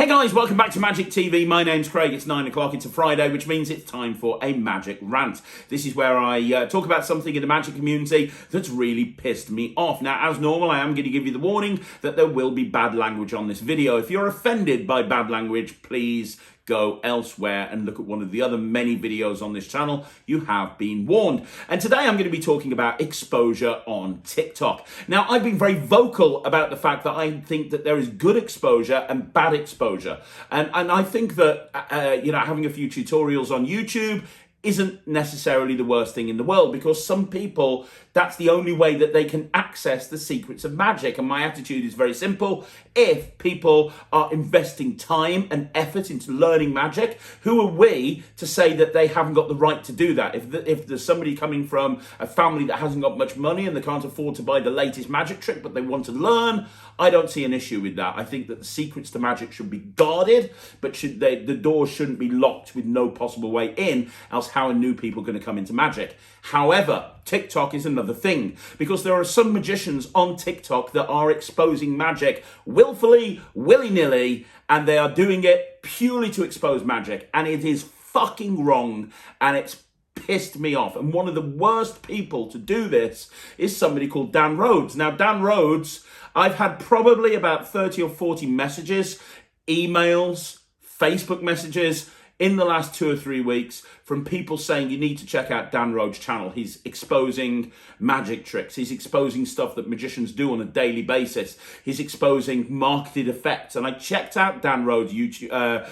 Hey guys, welcome back to Magic TV. My name's Craig. It's 9 o'clock. It's a Friday, which means it's time for a Magic Rant. This is where I talk about something in the Magic community that's really pissed me off. Now, as normal, I am going to give you the warning that there will be bad language on this video. If you're offended by bad language, please go elsewhere and look at one of the other many videos on this channel. You have been warned. And today I'm going to be talking about exposure on TikTok. Now, I've been very vocal about the fact that I think that there is good exposure and bad exposure. And I think that, having a few tutorials on YouTube isn't necessarily the worst thing in the world, because some people, that's the only way that they can access the secrets of magic. And my attitude is very simple. If people are investing time and effort into learning magic, who are we to say that they haven't got the right to do that? If there's somebody coming from a family that hasn't got much money and they can't afford to buy the latest magic trick, but they want to learn, I don't see an issue with that. I think that the secrets to magic should be guarded, but the doors shouldn't be locked with no possible way in, else how are new people going to come into magic? However, TikTok is another thing, because there are some magicians on TikTok that are exposing magic willfully, willy-nilly, and they are doing it purely to expose magic, and it is fucking wrong, and it's pissed me off. And one of the worst people to do this is somebody called Dan Rhodes. Now, Dan Rhodes, I've had probably about 30 or 40 messages, emails, Facebook messages in the last 2 or 3 weeks from people saying you need to check out Dan Rhodes' channel. He's exposing magic tricks. He's exposing stuff that magicians do on a daily basis. He's exposing marketed effects. And I checked out Dan Rhodes' YouTube,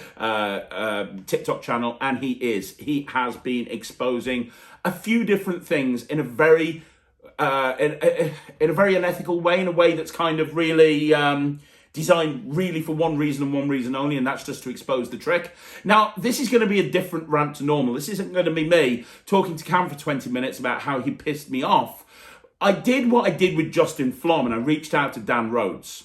TikTok channel, and he has been exposing a few different things in a very unethical way, in a way that's kind of really designed really for one reason and one reason only, and that's just to expose the trick. Now, this is going to be a different rant to normal. This isn't going to be me talking to Cam for 20 minutes about how he pissed me off. I did what I did with Justin Flom, and I reached out to Dan Rhodes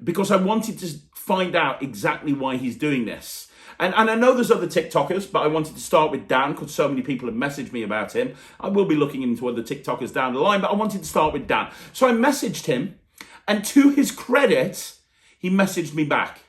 because I wanted to find out exactly why he's doing this. And I know there's other TikTokers, but I wanted to start with Dan because so many people have messaged me about him. I will be looking into other TikTokers down the line, but I wanted to start with Dan. So I messaged him, and to his credit, he messaged me back.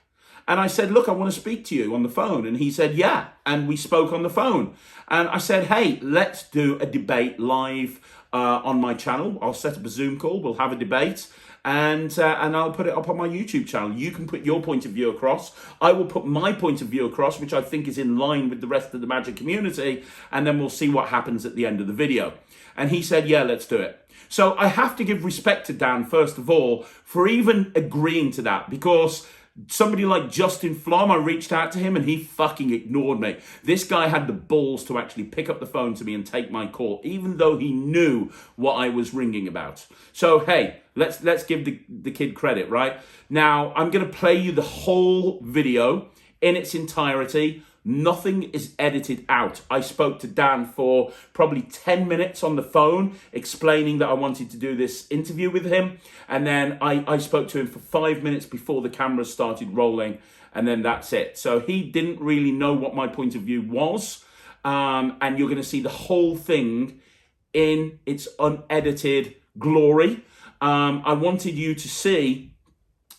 And I said, look, I want to speak to you on the phone. And he said, yeah. And we spoke on the phone. And I said, hey, let's do a debate live on my channel. I'll set up a Zoom call. We'll have a debate. And I'll put it up on my YouTube channel. You can put your point of view across. I will put my point of view across, which I think is in line with the rest of the magic community. And then we'll see what happens at the end of the video. And he said, yeah, let's do it. So I have to give respect to Dan, first of all, for even agreeing to that, because somebody like Justin Flom, I reached out to him and he fucking ignored me. This guy had the balls to actually pick up the phone to me and take my call, even though he knew what I was ringing about. So, hey, let's give the kid credit, right? Now, I'm going to play you the whole video in its entirety. Nothing is edited out. I spoke to Dan for probably 10 minutes on the phone, explaining that I wanted to do this interview with him. And then I spoke to him for 5 minutes before the cameras started rolling. And then that's it. So he didn't really know what my point of view was. And you're going to see the whole thing in its unedited glory. I wanted you to see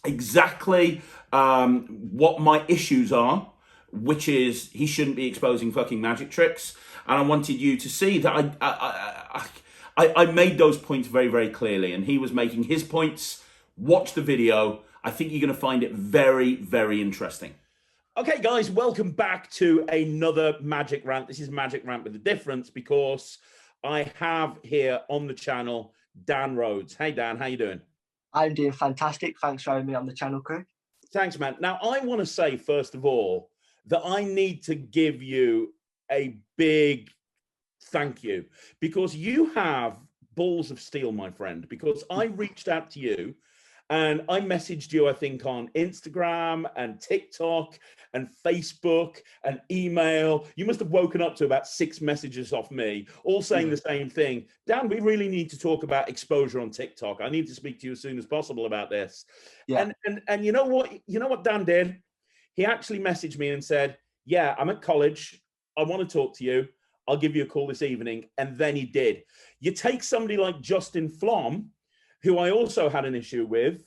exactly what my issues are, which is he shouldn't be exposing fucking magic tricks. And I wanted you to see that I made those points very, very clearly. And he was making his points. Watch the video. I think you're going to find it very, very interesting. Okay, guys, welcome back to another Magic Rant. This is Magic Rant with a difference, because I have here on the channel Dan Rhodes. Hey, Dan, how you doing? I'm doing fantastic. Thanks for having me on the channel, Craig. Thanks, man. Now, I want to say, first of all, that I need to give you a big thank you, because you have balls of steel, my friend, because I reached out to you and I messaged you, I think, on Instagram and TikTok and Facebook and email. You must have woken up to about 6 messages off me, all saying the same thing. Dan, we really need to talk about exposure on TikTok. I need to speak to you as soon as possible about this. Yeah. And you know what Dan did? He actually messaged me and said, yeah, I'm at college. I want to talk to you. I'll give you a call this evening. And then he did. You take somebody like Justin Flom, who I also had an issue with,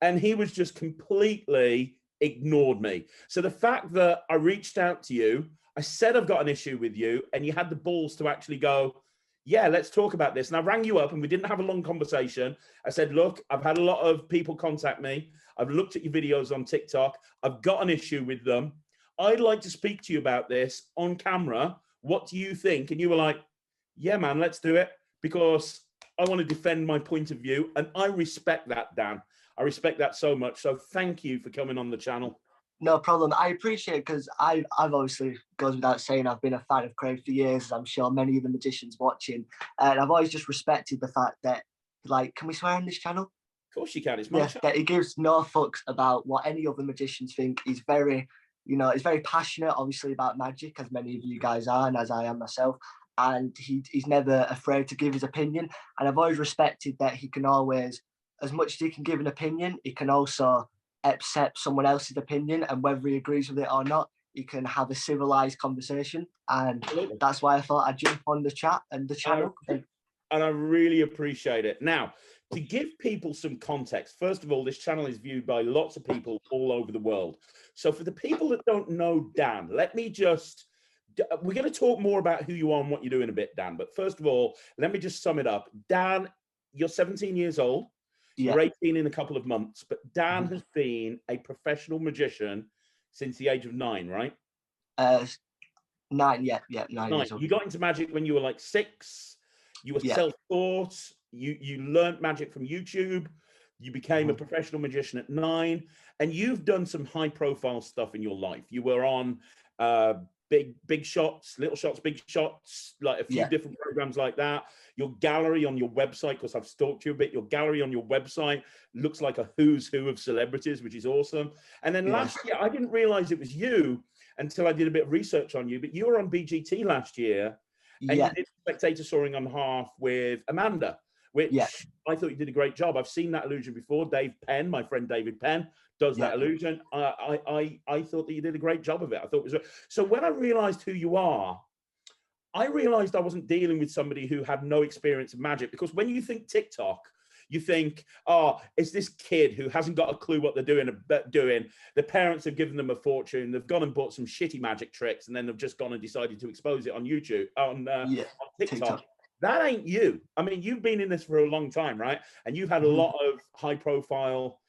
and he was just completely ignored me. So the fact that I reached out to you, I said I've got an issue with you, and you had the balls to actually go, yeah, let's talk about this. And I rang you up and we didn't have a long conversation. I said, look, I've had a lot of people contact me. I've looked at your videos on TikTok. I've got an issue with them. I'd like to speak to you about this on camera. What do you think? And you were like, yeah, man, let's do it, because I want to defend my point of view. And I respect that, Dan. I respect that so much. So thank you for coming on the channel. No problem. I appreciate it, because I've obviously, goes without saying, I've been a fan of Craig for years, as I'm sure many of the magicians watching. And I've always just respected the fact that, like, can we swear on this channel? Of course you can. It's my channel. That he gives no fucks about what any other magicians think. He's very, he's very passionate, obviously, about magic, as many of you guys are, and as I am myself. And he's never afraid to give his opinion. And I've always respected that he can always, as much as he can give an opinion, he can also accept someone else's opinion, and whether he agrees with it or not, he can have a civilized conversation. And that's why I thought I'd jump on the chat and the channel. And I really appreciate it. Now, to give people some context, first of all, this channel is viewed by lots of people all over the world. So for the people that don't know Dan, we're going to talk more about who you are and what you do in a bit, Dan. But first of all, let me just sum it up. Dan, you're 17 years old. Yeah. You're 18 in a couple of months, but Dan has been a professional magician since the age of 9, right? 9, yeah, 9 years old. You got into magic when you were like 6. You were self-taught. You learned magic from YouTube. You became a professional magician at 9, and you've done some high-profile stuff in your life. You were on big shots, little shots, big shots, like a few different programs like that. Your gallery on your website, because I've stalked you a bit, your gallery on your website looks like a who's who of celebrities, which is awesome. And then last year, I didn't realize it was you until I did a bit of research on you, but you were on BGT last year, and you did Spectator Soaring on Half with Amanda, which I thought you did a great job. I've seen that illusion before. Dave Penn, my friend David Penn, does that illusion. I thought that you did a great job of it. I thought it was so. When I realized who you are, I realized I wasn't dealing with somebody who had no experience of magic, because when you think TikTok, you think, oh, it's this kid who hasn't got a clue what they're doing. The parents have given them a fortune. They've gone and bought some shitty magic tricks, and then they've just gone and decided to expose it on YouTube, on TikTok. That ain't you. I mean, you've been in this for a long time, right? And you've had a lot of high profile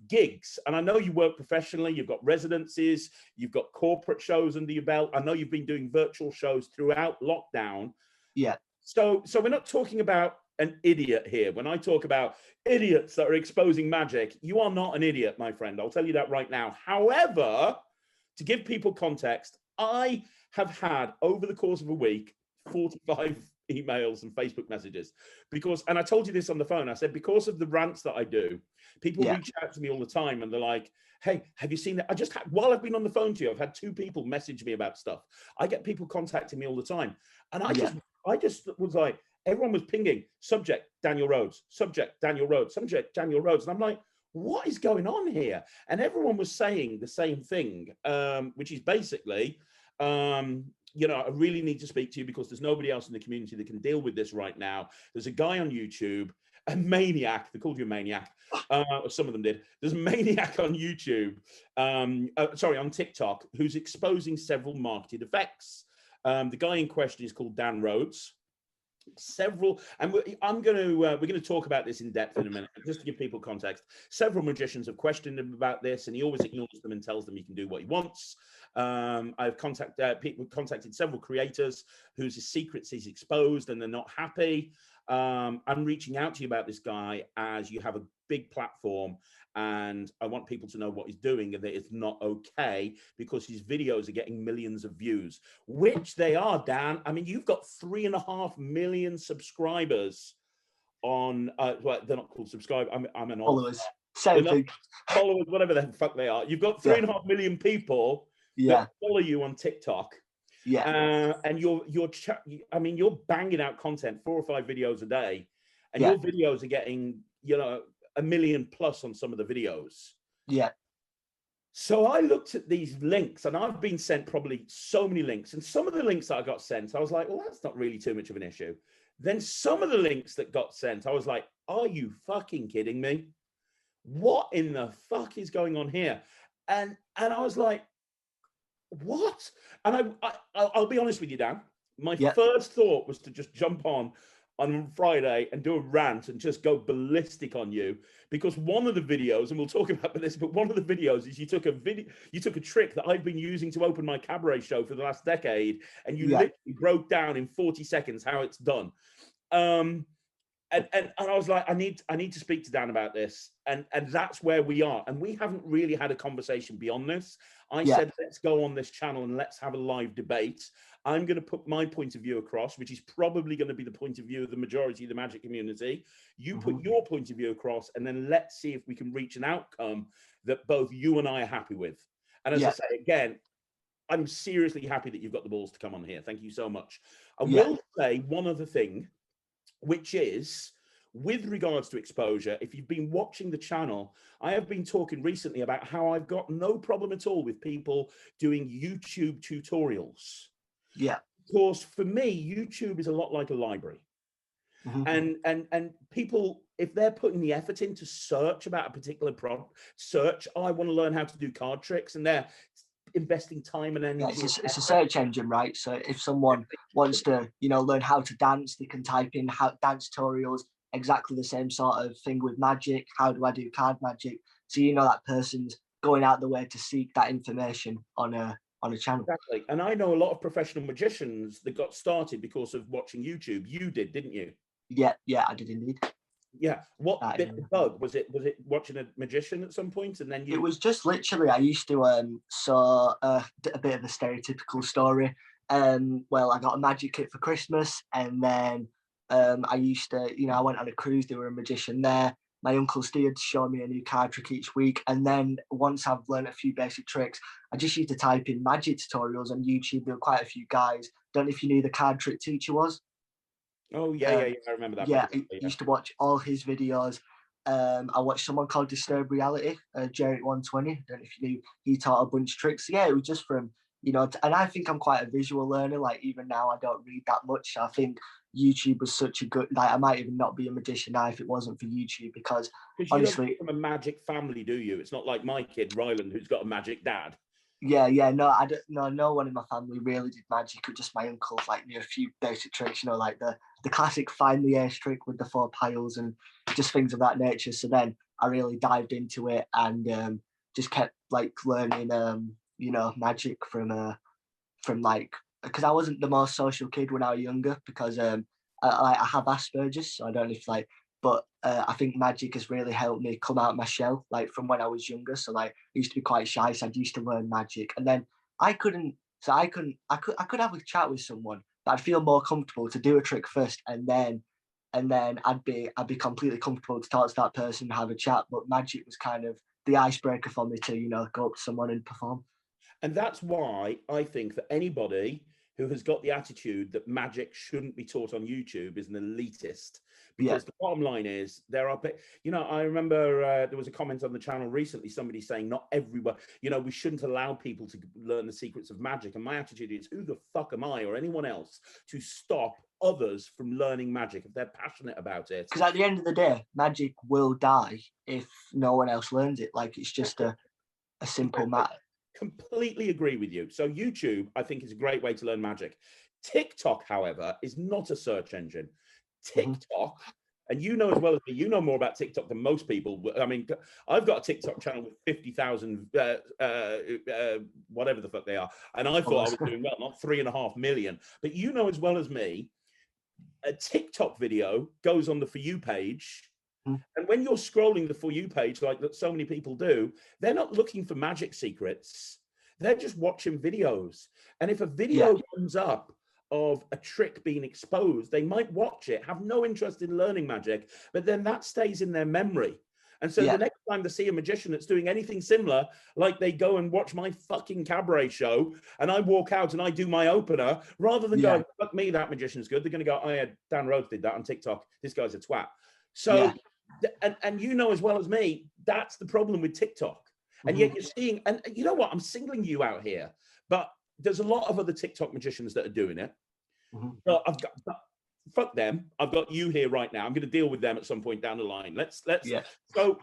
gigs. And I know you work professionally. You've got residencies. You've got corporate shows under your belt. I know you've been doing virtual shows throughout lockdown. Yeah. So we're not talking about an idiot here. When I talk about idiots that are exposing magic, you are not an idiot, my friend. I'll tell you that right now. However, to give people context, I have had, over the course of a week, 45 emails and Facebook messages, and I told you this on the phone. I said, because of the rants that I do, people reach out to me all the time, and they're like, hey, have you seen that? While I've been on the phone to you, I've had 2 people message me about stuff. I get people contacting me all the time, and I just was like, everyone was pinging subject Daniel Rhodes, subject Daniel Rhodes, subject Daniel Rhodes, and I'm like, what is going on here? And everyone was saying the same thing, which is basically, I really need to speak to you because there's nobody else in the community that can deal with this right now. There's a guy on YouTube, a maniac. They called you a maniac. Or some of them did. There's a maniac on YouTube, on TikTok, who's exposing several marketed effects. The guy in question is called Dan Rhodes. And we're going to talk about this in depth in a minute, just to give people context. Several magicians have questioned him about this, and he always ignores them and tells them he can do what he wants. I've contacted several creators whose secrets he's exposed, and they're not happy. I'm reaching out to you about this guy, as you have a big platform, and I want people to know what he's doing and that it's not okay, because his videos are getting millions of views, which they are, Dan. I mean, you've got 3.5 million subscribers on, well, they're not called subscribers. I'm an followers. Followers, whatever the fuck they are. You've got 3.5 million people that follow you on TikTok. And you're banging out content, 4 or 5 videos a day, and your videos are getting, 1 million plus on some of the videos. So I looked at these links, and I've been sent probably so many links, and some of the links that I got sent, I was like, well, that's not really too much of an issue. Then some of the links that got sent, I was like, are you fucking kidding me? What in the fuck is going on here? And I was like, what? And I'll be honest with you, Dan. My first thought was to just jump on Friday and do a rant and just go ballistic on you, because one of the videos, and we'll talk about this, but one of the videos is you took a trick that I've been using to open my cabaret show for the last decade, and you literally broke down in 40 seconds how it's done. And I was like, I need to speak to Dan about this, and that's where we are. And we haven't really had a conversation beyond this. I said, let's go on this channel and let's have a live debate. I'm going to put my point of view across, which is probably going to be the point of view of the majority of the magic community. You put your point of view across, and then let's see if we can reach an outcome that both you and I are happy with. And as I say again, I'm seriously happy that you've got the balls to come on here. Thank you so much. I will say one other thing, which is with regards to exposure. If you've been watching the channel, I have been talking recently about how I've got no problem at all with people doing YouTube tutorials. Yeah. Because for me, YouTube is a lot like a library. And people, if they're putting the effort in to search about a particular product, I want to learn how to do card tricks, and they're investing time and energy. It's a search engine, right? So if someone wants to, learn how to dance, they can type in dance tutorials, exactly the same sort of thing with magic. How do I do card magic? So that person's going out the way to seek that information on a channel. Exactly. And I know a lot of professional magicians that got started because of watching YouTube. You did, didn't you? Yeah, I did indeed. Yeah. What bit the bug? Was it watching a magician at some point, and then you? It was just literally, I used to saw a bit of a stereotypical story. Well, I got a magic kit for Christmas, and then I used to, I went on a cruise. There were a magician there. My Uncle Steve'd show me a new card trick each week. And then once I've learned a few basic tricks, I just used to type in magic tutorials on YouTube. There were quite a few guys. Don't know if you knew the card trick teacher was. Oh, yeah, I remember that. Yeah, I used to watch all his videos. I watched someone called Disturbed Reality, Jerry 120. I don't know if you knew, he taught a bunch of tricks. Yeah, it was just from, and I think I'm quite a visual learner. Like, even now, I don't read that much. I think YouTube was such a good, I might even not be a magician now if it wasn't for YouTube, because honestly, you don't come from a magic family, do you? It's not like my kid Ryland, who's got a magic dad. Yeah, no, I don't. No one in my family really did magic. It was just my uncles, like a few basic tricks, like the classic find the ace trick with the 4 piles and just things of that nature. So then I really dived into it and just kept learning, magic from because I wasn't the most social kid when I was younger, because I have Asperger's, so I don't know if but I think magic has really helped me come out of my shell, from when I was younger. So I used to be quite shy, so I used to learn magic, and then I could have a chat with someone, but I'd feel more comfortable to do a trick first, and then I'd be completely comfortable to talk to that person and have a chat. But magic was kind of the icebreaker for me to go up to someone and perform. And that's why I think that anybody who has got the attitude that magic shouldn't be taught on YouTube is an elitist. Because the bottom line is, there are, I remember there was a comment on the channel recently, somebody saying not everyone, we shouldn't allow people to learn the secrets of magic. And my attitude is, who the fuck am I or anyone else to stop others from learning magic if they're passionate about it? Because at the end of the day, magic will die if no one else learns it. It's just a simple matter. Completely agree with you. So YouTube, I think, is a great way to learn magic. TikTok, however, is not a search engine. TikTok, and you know as well as me, you know more about TikTok than most people. I mean, I've got a TikTok channel with 50,000, whatever the fuck they are, and I thought I was doing well, not 3.5 million. But you know as well as me, a TikTok video goes on the For You page. And when you're scrolling the For You page, like that so many people do, they're not looking for magic secrets. They're just watching videos. And if a video comes up of a trick being exposed, they might watch it, have no interest in learning magic, but then that stays in their memory. And so the next time they see a magician that's doing anything similar, like they go and watch my fucking cabaret show and I walk out and I do my opener, rather than going, fuck me, that magician's good, they're going to go, oh yeah, Dan Rhodes did that on TikTok. This guy's a twat. So, and you know as well as me, that's the problem with TikTok. And yet you're seeing, and you know what, I'm singling you out here, but there's a lot of other TikTok magicians that are doing it. But fuck them. I've got you here right now. I'm going to deal with them at some point down the line. Let's. So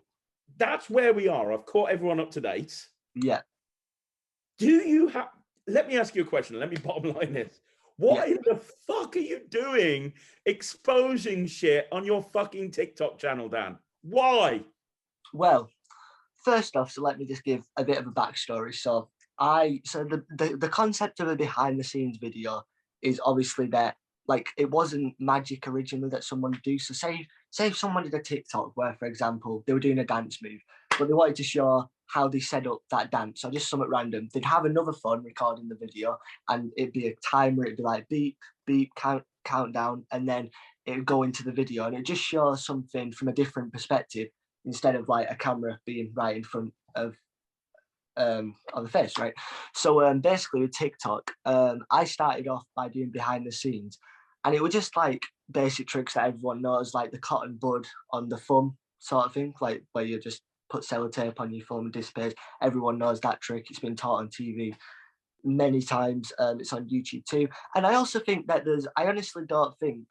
that's where we are. I've caught everyone up to date. Yeah. Do you have? Let me ask you a question. Let me bottom line this. What in the fuck are you doing exposing shit on your fucking TikTok channel, Dan? Why? Well, first off, so let me just give a bit of a backstory. So the concept of a behind the scenes video is obviously that, like, it wasn't magic originally that someone would do. So say if someone did a TikTok where, for example, they were doing a dance move, but they wanted to show how they set up that dance or just something random. They'd have another phone recording the video, and it'd be a timer. It'd be like beep beep countdown, and then it would go into the video, and it just shows something from a different perspective instead of like a camera being right in front of the face, right? So basically with TikTok, I started off by doing behind the scenes, and it was just like basic tricks that everyone knows, like the cotton bud on the thumb sort of thing, like where you just put sellotape on your thumb and dissipates. Everyone knows that trick. It's been taught on TV many times. It's on YouTube too. And I also think that I honestly don't think,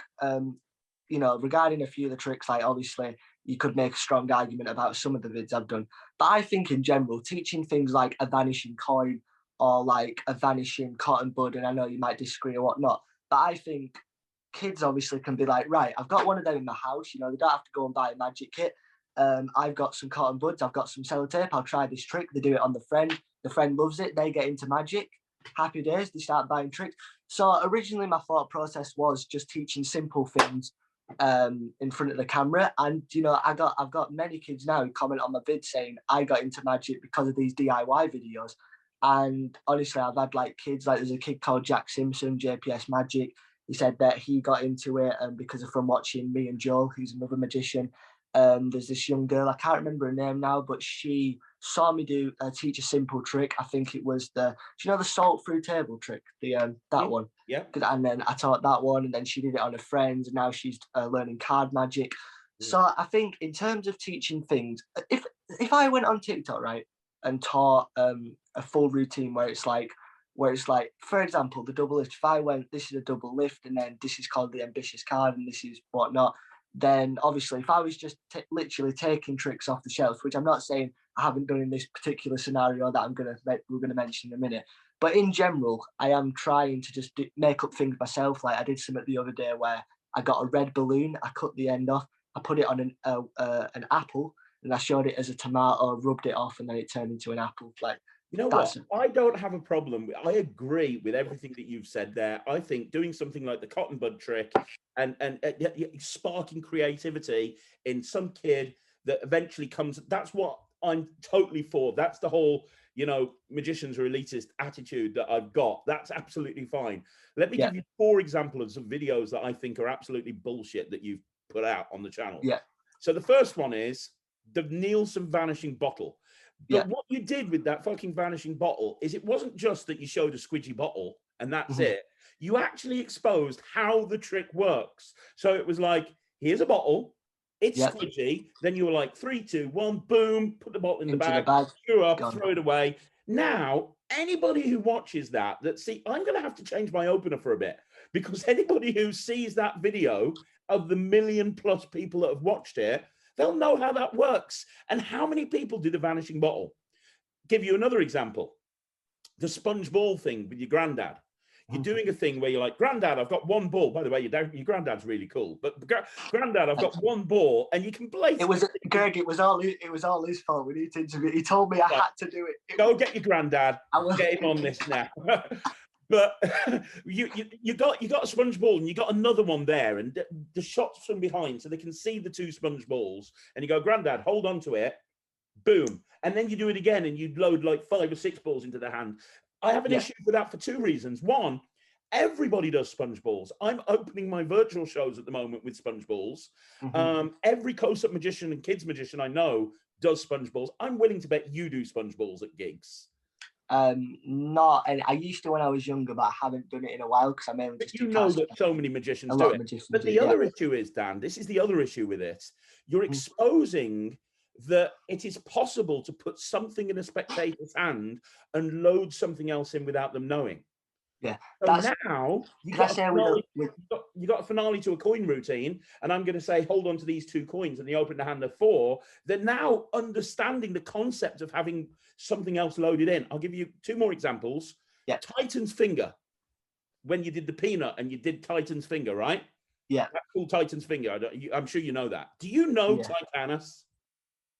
regarding a few of the tricks, like obviously you could make a strong argument about some of the vids I've done. But I think in general, teaching things like a vanishing coin or like a vanishing cotton bud, and I know you might disagree or whatnot, but I think kids obviously can be like, right, I've got one of them in my house, they don't have to go and buy a magic kit. I've got some cotton buds, I've got some sellotape, I'll try this trick. They do it on the friend loves it, they get into magic, happy days, they start buying tricks. So originally my thought process was just teaching simple things in front of the camera, and I've got many kids now who comment on my vid saying I got into magic because of these DIY videos. And honestly, I've had like kids, like there's a kid called Jack Simpson, JPS Magic. He said that he got into it because of from watching me and Joel, who's another magician. There's this young girl, I can't remember her name now, but she saw me teach a simple trick. I think it was the salt through table trick, that one. Yeah. And then I taught that one, and then she did it on her friends, and now she's learning card magic. So I think in terms of teaching things, if I went on TikTok, right, and taught a full routine where it's like, for example, the double lift, if I went, this is a double lift, and then this is called the ambitious card, and this is whatnot, then obviously if I was just literally taking tricks off the shelf, which I'm not saying I haven't done in this particular scenario that we're going to mention in a minute, but in general, I am trying to just make up things myself. Like I did something the other day where I got a red balloon, I cut the end off, I put it on an apple, and I showed it as a tomato, rubbed it off, and then it turned into an apple. Like, you know what? I don't have a problem. I agree with everything that you've said there. I think doing something like the cotton bud trick and sparking creativity in some kid that eventually comes, that's what I'm totally for. That's the whole, magicians are elitist attitude that I've got. That's absolutely fine. Let me give you 4 examples of videos that I think are absolutely bullshit that you've put out on the channel. Yeah. So the first one is the Nielsen vanishing bottle. But what you did with that fucking vanishing bottle is it wasn't just that you showed a squidgy bottle and that's it. You actually exposed how the trick works. So it was like, here's a bottle, it's squidgy. Then you were like, 3, 2, 1, boom, put the bottle in the bag, screw up, throw it away. Now, anybody who watches that, I'm going to have to change my opener for a bit, because anybody who sees that video of the 1 million+ people that have watched it, they'll know how that works. And how many people do the vanishing bottle? Give you another example. The sponge ball thing with your granddad. You're doing a thing where you're like, Granddad, I've got 1 ball. By the way, your granddad's really cool. But Granddad, I've got 1 ball, and you can blatantly. It was all his fault. We need to interview. He told me I had to do it. Go get your granddad. Get him on this now. But you got a sponge ball, and you got another one there, and the shots from behind, so they can see the 2 sponge balls. And you go, Granddad, hold on to it. Boom. And then you do it again, and you load like 5 or 6 balls into the hand. I have an issue with that for 2 reasons. One, everybody does sponge balls. I'm opening my virtual shows at the moment with sponge balls. Every close-up magician and kids magician I know does sponge balls. I'm willing to bet you do sponge balls at gigs. Not, and I used to when I was younger, but I haven't done it in a while because I mainly just that so many magicians do it. But the other issue is, Dan, this is the other issue with it. You're exposing that it is possible to put something in a spectator's hand and load something else in without them knowing. Yeah, So that's. now you Can I got a say finale, with you got a finale to a coin routine, and I'm going to say, hold on to these 2 coins, and you open the hand of 4. They're now understanding the concept of having something else loaded in. I'll give you 2 more examples. Yeah. Titan's finger. When you did the peanut and you did Titan's finger, right? Yeah. That's called Titan's finger. I'm sure you know that. Do you know Yeah. Titanus?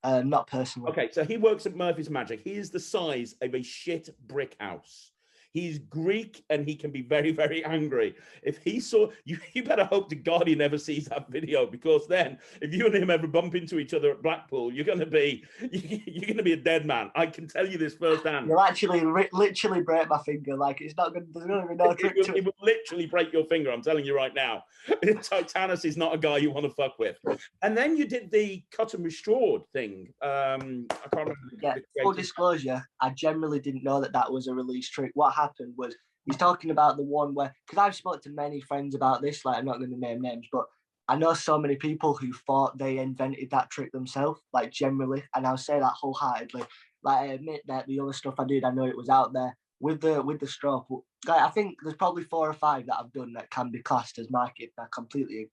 Not personally. Okay, so he works at Murphy's Magic. He is the size of a shit brick house. He's Greek and he can be very, very angry. If he saw you, you better hope to God he never sees that video, because then if you and him ever bump into each other at Blackpool, you're gonna be a dead man. I can tell you this firsthand. You'll actually literally break my finger. Like, it's not good. There's gonna be no trick to it. It will literally break your finger. I'm telling you right now. Titanus is not a guy you want to fuck with. And then you did the cut and restored thing. I can't remember. Yeah, full disclosure, I generally didn't know that was a release trick. What happened was, he's talking about the one where, because I've spoken to many friends about this, like, I'm not going to name names, but I know so many people who thought they invented that trick themselves, like, generally, and I'll say that wholeheartedly. Like, I admit that the other stuff I did, I know it was out there with the stroke. Like, I think there's probably 4 or 5 that I've done that can be classed as market. I completely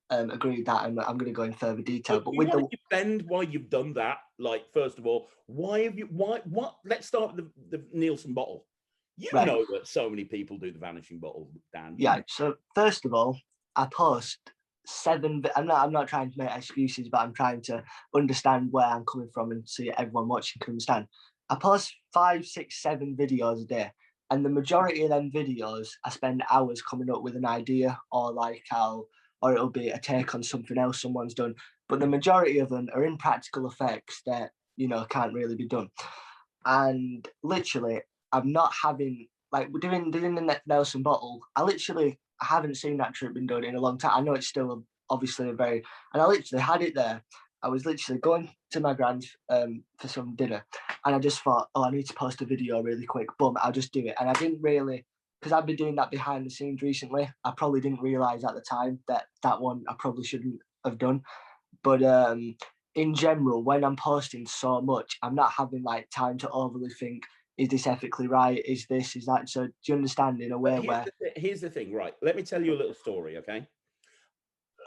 agree with that, and I'm going to go in further detail. But with the defend why you've done that, like, first of all, why? Let's start with the Nielsen bottle. You know that so many people do the vanishing bottle, Dan. Yeah. So first of all, I post 7. I'm not trying to make excuses, but I'm trying to understand where I'm coming from and see everyone watching can understand. I post 5, 6, 7 videos a day, and the majority of them videos, I spend hours coming up with an idea, or it'll be a take on something else someone's done. But the majority of them are impractical effects that, can't really be done. And literally, I'm not having, like, doing the Nelson bottle. I haven't seen that trick been done in a long time. I know it's still obviously and I literally had it there. I was literally going to my grand's for some dinner, and I just thought, oh, I need to post a video really quick. Boom, I'll just do it. And I didn't really, because I've been doing that behind the scenes recently, I probably didn't realize at the time that one I probably shouldn't have done. But in general, when I'm posting so much, I'm not having, like, time to overly think, is this ethically right? Is that? So do you understand, in a way where... Here's the thing, right? Let me tell you a little story, okay?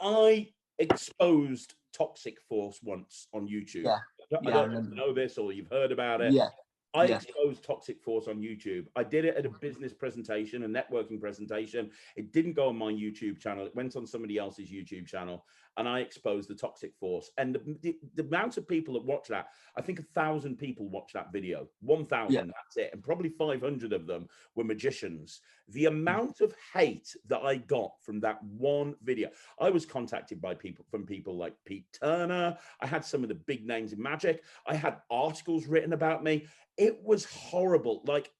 I exposed Toxic Force once on YouTube. Yeah. I don't know if you know this or you've heard about it. Yeah. I exposed Toxic Force on YouTube. I did it at a business presentation, a networking presentation. It didn't go on my YouTube channel. It went on somebody else's YouTube channel, and I exposed the Toxic Force. And the amount of people that watch that, I think 1,000 people watched that video. 1,000, that's it. And probably 500 of them were magicians. The amount of hate that I got from that one video. I was contacted by people like Pete Turner. I had some of the big names in magic. I had articles written about me. It was horrible, like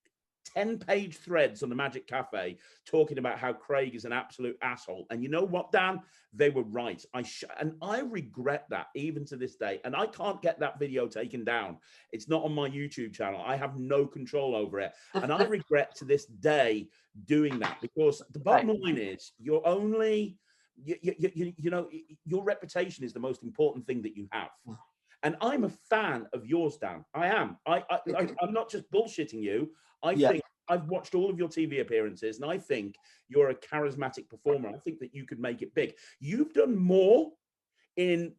10-page threads on the Magic Cafe talking about how Craig is an absolute asshole. And you know what, Dan? They were right. And I regret that even to this day. And I can't get that video taken down. It's not on my YouTube channel. I have no control over it. And I regret to this day doing that, because the bottom line is you're only, you know, your reputation is the most important thing that you have. And I'm a fan of yours, Dan. I am. I'm not just bullshitting you. I think I've watched all of your TV appearances, and I think you're a charismatic performer. I think that you could make it big. You've done more in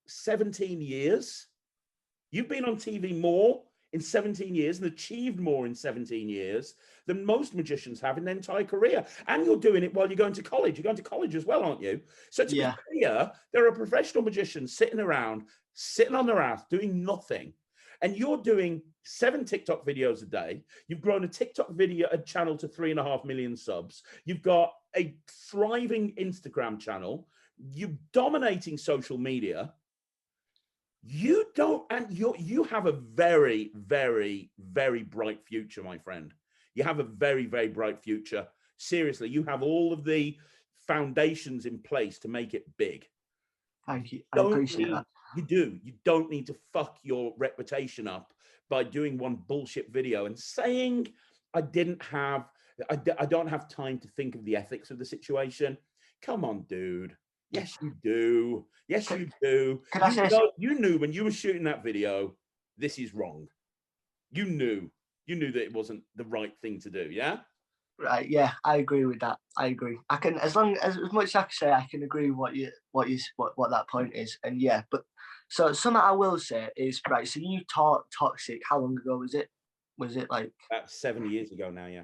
17 years. You've been on TV more in 17 years and achieved more in 17 years than most magicians have in their entire career. And you're doing it while you're going to college. You're going to college as well, aren't you? So to be clear, there are professional magicians sitting around, sitting on their ass, doing nothing. And you're doing 7 TikTok videos a day. You've grown a TikTok video channel to 3.5 million subs. You've got a thriving Instagram channel. You're dominating social media. You have a very, very, very bright future, my friend. You have a very, very bright future. Seriously, you have all of the foundations in place to make it big. Thank you. I appreciate that. You do. You don't need to fuck your reputation up by doing one bullshit video and saying, I don't have time to think of the ethics of the situation. Come on, dude. Yes, you do. Yes, you do. You knew when you were shooting that video, this is wrong. You knew that it wasn't the right thing to do, yeah? Right, yeah, I agree with that. I agree. I can, as much as I can say, I can agree with what that point is. And yeah, but so something I will say is, right, so you taught Toxic, how long ago was it? Was it like, About 7 years ago now, yeah.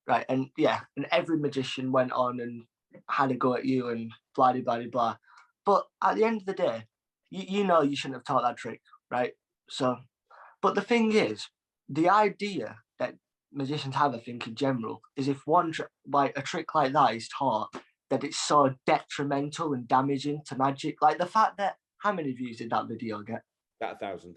right, and yeah, and every magician went on and had a go at you and blah blah blah blah. But at the end of the day, you know you shouldn't have taught that trick, right? So, but the thing is, the idea that magicians have, I think, in general, is if like a trick like that is taught, that it's so detrimental and damaging to magic. Like the fact that, how many views did that video get? About 1,000.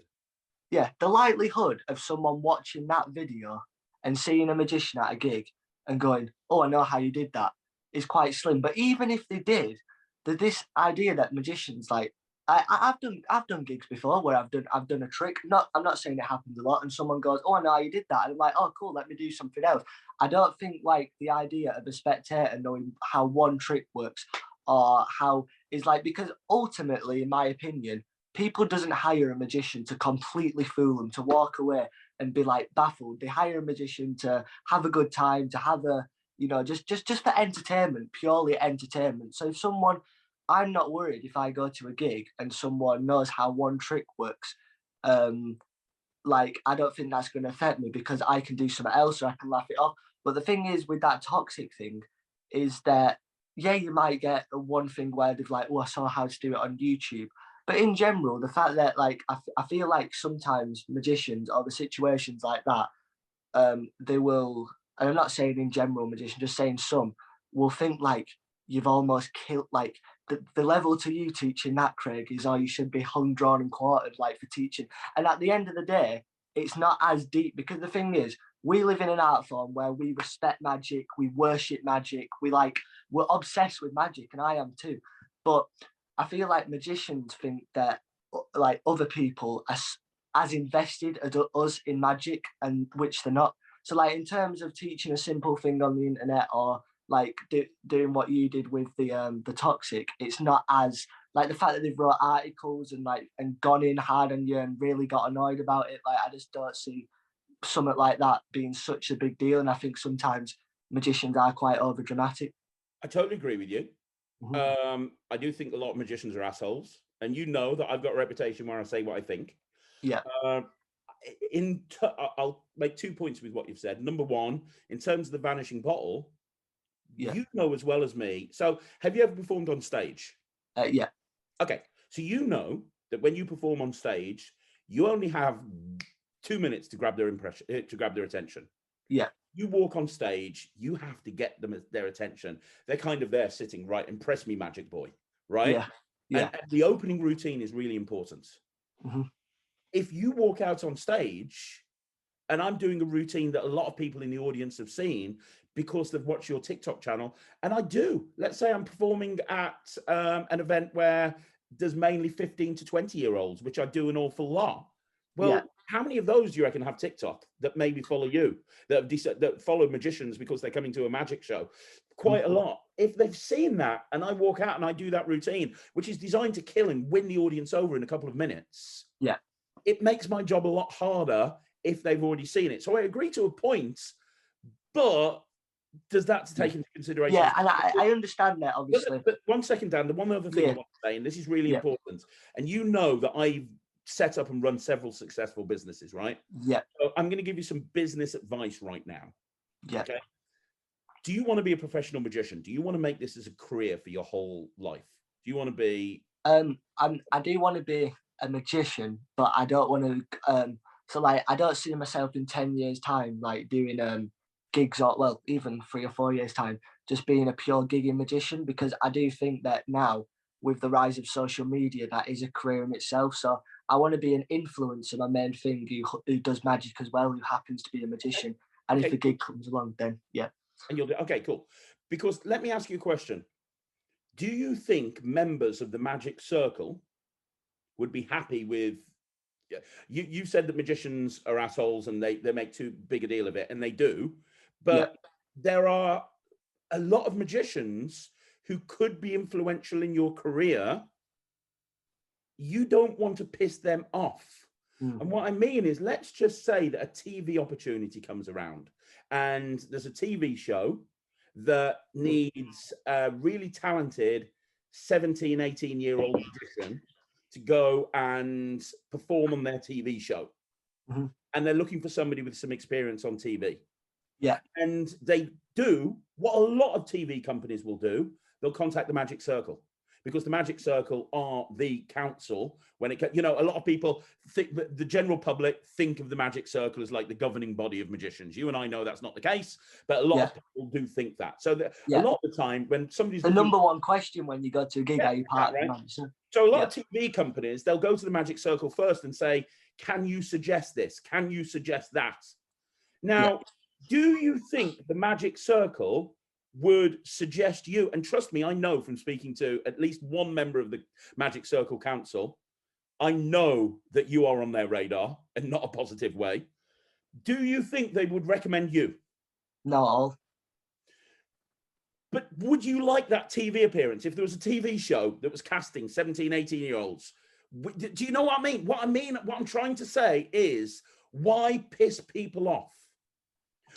Yeah, the likelihood of someone watching that video and seeing a magician at a gig and going, "Oh, I know how you did that," is quite slim. But even if they did, this idea that magicians like, I've done gigs before where I've done a trick. I'm not saying it happens a lot, and someone goes, "Oh, I know how you did that," and I'm like, "Oh, cool, let me do something else." I don't think like the idea of a spectator knowing how one trick works or how is like, because ultimately, in my opinion, people doesn't hire a magician to completely fool them, to walk away and be like baffled. They hire a magician to have a good time, to have a, you know, just for entertainment, purely entertainment. So if someone, I'm not worried if I go to a gig and someone knows how one trick works. Like, I don't think that's going to affect me because I can do something else or I can laugh it off. But the thing is with that Toxic thing is that, yeah, you might get one thing where they've like, oh, I saw how to do it on YouTube. But in general, the fact that like, I feel like sometimes magicians or the situations like that, they will, and I'm not saying in general magicians, just saying some, will think like you've almost killed, like the level to you teaching that, Craig, is, oh, you should be hung, drawn, and quartered, like for teaching. And at the end of the day, it's not as deep because the thing is, we live in an art form where we respect magic, we worship magic, we're obsessed with magic, and I am too. But I feel like magicians think that like other people are as invested as us in magic, and which they're not. So like in terms of teaching a simple thing on the internet or like doing what you did with the Toxic, it's not as like the fact that they've wrote articles and like and gone in hard on you and really got annoyed about it. Like I just don't see something like that being such a big deal. And I think sometimes magicians are quite over dramatic. I totally agree with you. Mm-hmm. I do think a lot of magicians are assholes, and you know that I've got a reputation where I say what I think. Yeah, Uh, I'll make 2 points with what you've said. Number one, in terms of the vanishing bottle, yeah, you know as well as me. So, have you ever performed on stage? yeah, Okay, so you know that when you perform on stage, you only have 2 minutes to grab their impression, to grab their attention. yeah, You walk on stage, you have to get them their attention. They're kind of there sitting, right? Impress me, magic boy, right? yeah, And, yeah. and the opening routine is really important. Mm-hmm. If you walk out on stage and I'm doing a routine that a lot of people in the audience have seen because they've watched your TikTok channel, and I do. Let's say I'm performing at an event where there's mainly 15 to 20-year-olds, which I do an awful lot. Yeah. Well, how many of those do you reckon have TikTok that maybe follow you, that follow magicians because they're coming to a magic show? Quite a Mm-hmm. lot. If they've seen that and I walk out and I do that routine, which is designed to kill and win the audience over in a couple of minutes, Yeah. it makes my job a lot harder if they've already seen it. So I agree to a point, but does that take into consideration? Yeah, and I understand that, obviously. But 1 second, Dan, the one other thing I Yeah, want to say, and this is really yeah, important, and you know that I've set up and run several successful businesses, right? yeah, So I'm going to give you some business advice right now. yeah. Okay. Do you want to be a professional magician? Do you want to make this as a career for your whole life? Do you want to be I do want to be a magician, but I don't want to. So like, I don't see myself in 10 years' time, like doing gigs, or well, even 3 or 4 years' time, just being a pure gigging magician, because I do think that now with the rise of social media, that is a career in itself. So I want to be an influencer, my main thing, who does magic as well, who happens to be a magician. And if okay? a gig comes along, then yeah. And you'll do okay, cool. Because let me ask you a question. Do you think members of the magic circle would be happy with you said that magicians are assholes and they make too big a deal of it, and they do, Yeah, but there are a lot of magicians who could be influential in your career. You don't want to piss them off. And what I mean is, let's just say that a TV opportunity comes around and there's a TV show that needs a really talented 17, 18-year-old magician to go and perform on their TV show. And they're looking for somebody with some experience on TV. Yeah. And they do what a lot of TV companies will do. They'll contact the Magic Circle, because the Magic Circle are the council when it, you know, a lot of people think that the general public think of the Magic Circle as like the governing body of magicians. You and I know that's not the case, but a lot of people do think that. So a lot of the time when somebody's the number one question when you go to a gig, are you part of the Magic Circle? So a lot of TV companies, they'll go to the Magic Circle first and say, can you suggest this? Can you suggest that? Now, do you think the Magic Circle would suggest you, and trust me, I know from speaking to at least one member of the Magic Circle Council, I know that you are on their radar, and not a positive way. Do you think they would recommend you? No. But would you like that TV appearance if there was a TV show that was casting 17, 18-year-olds? Do you know what I mean? What I'm trying to say is, why piss people off?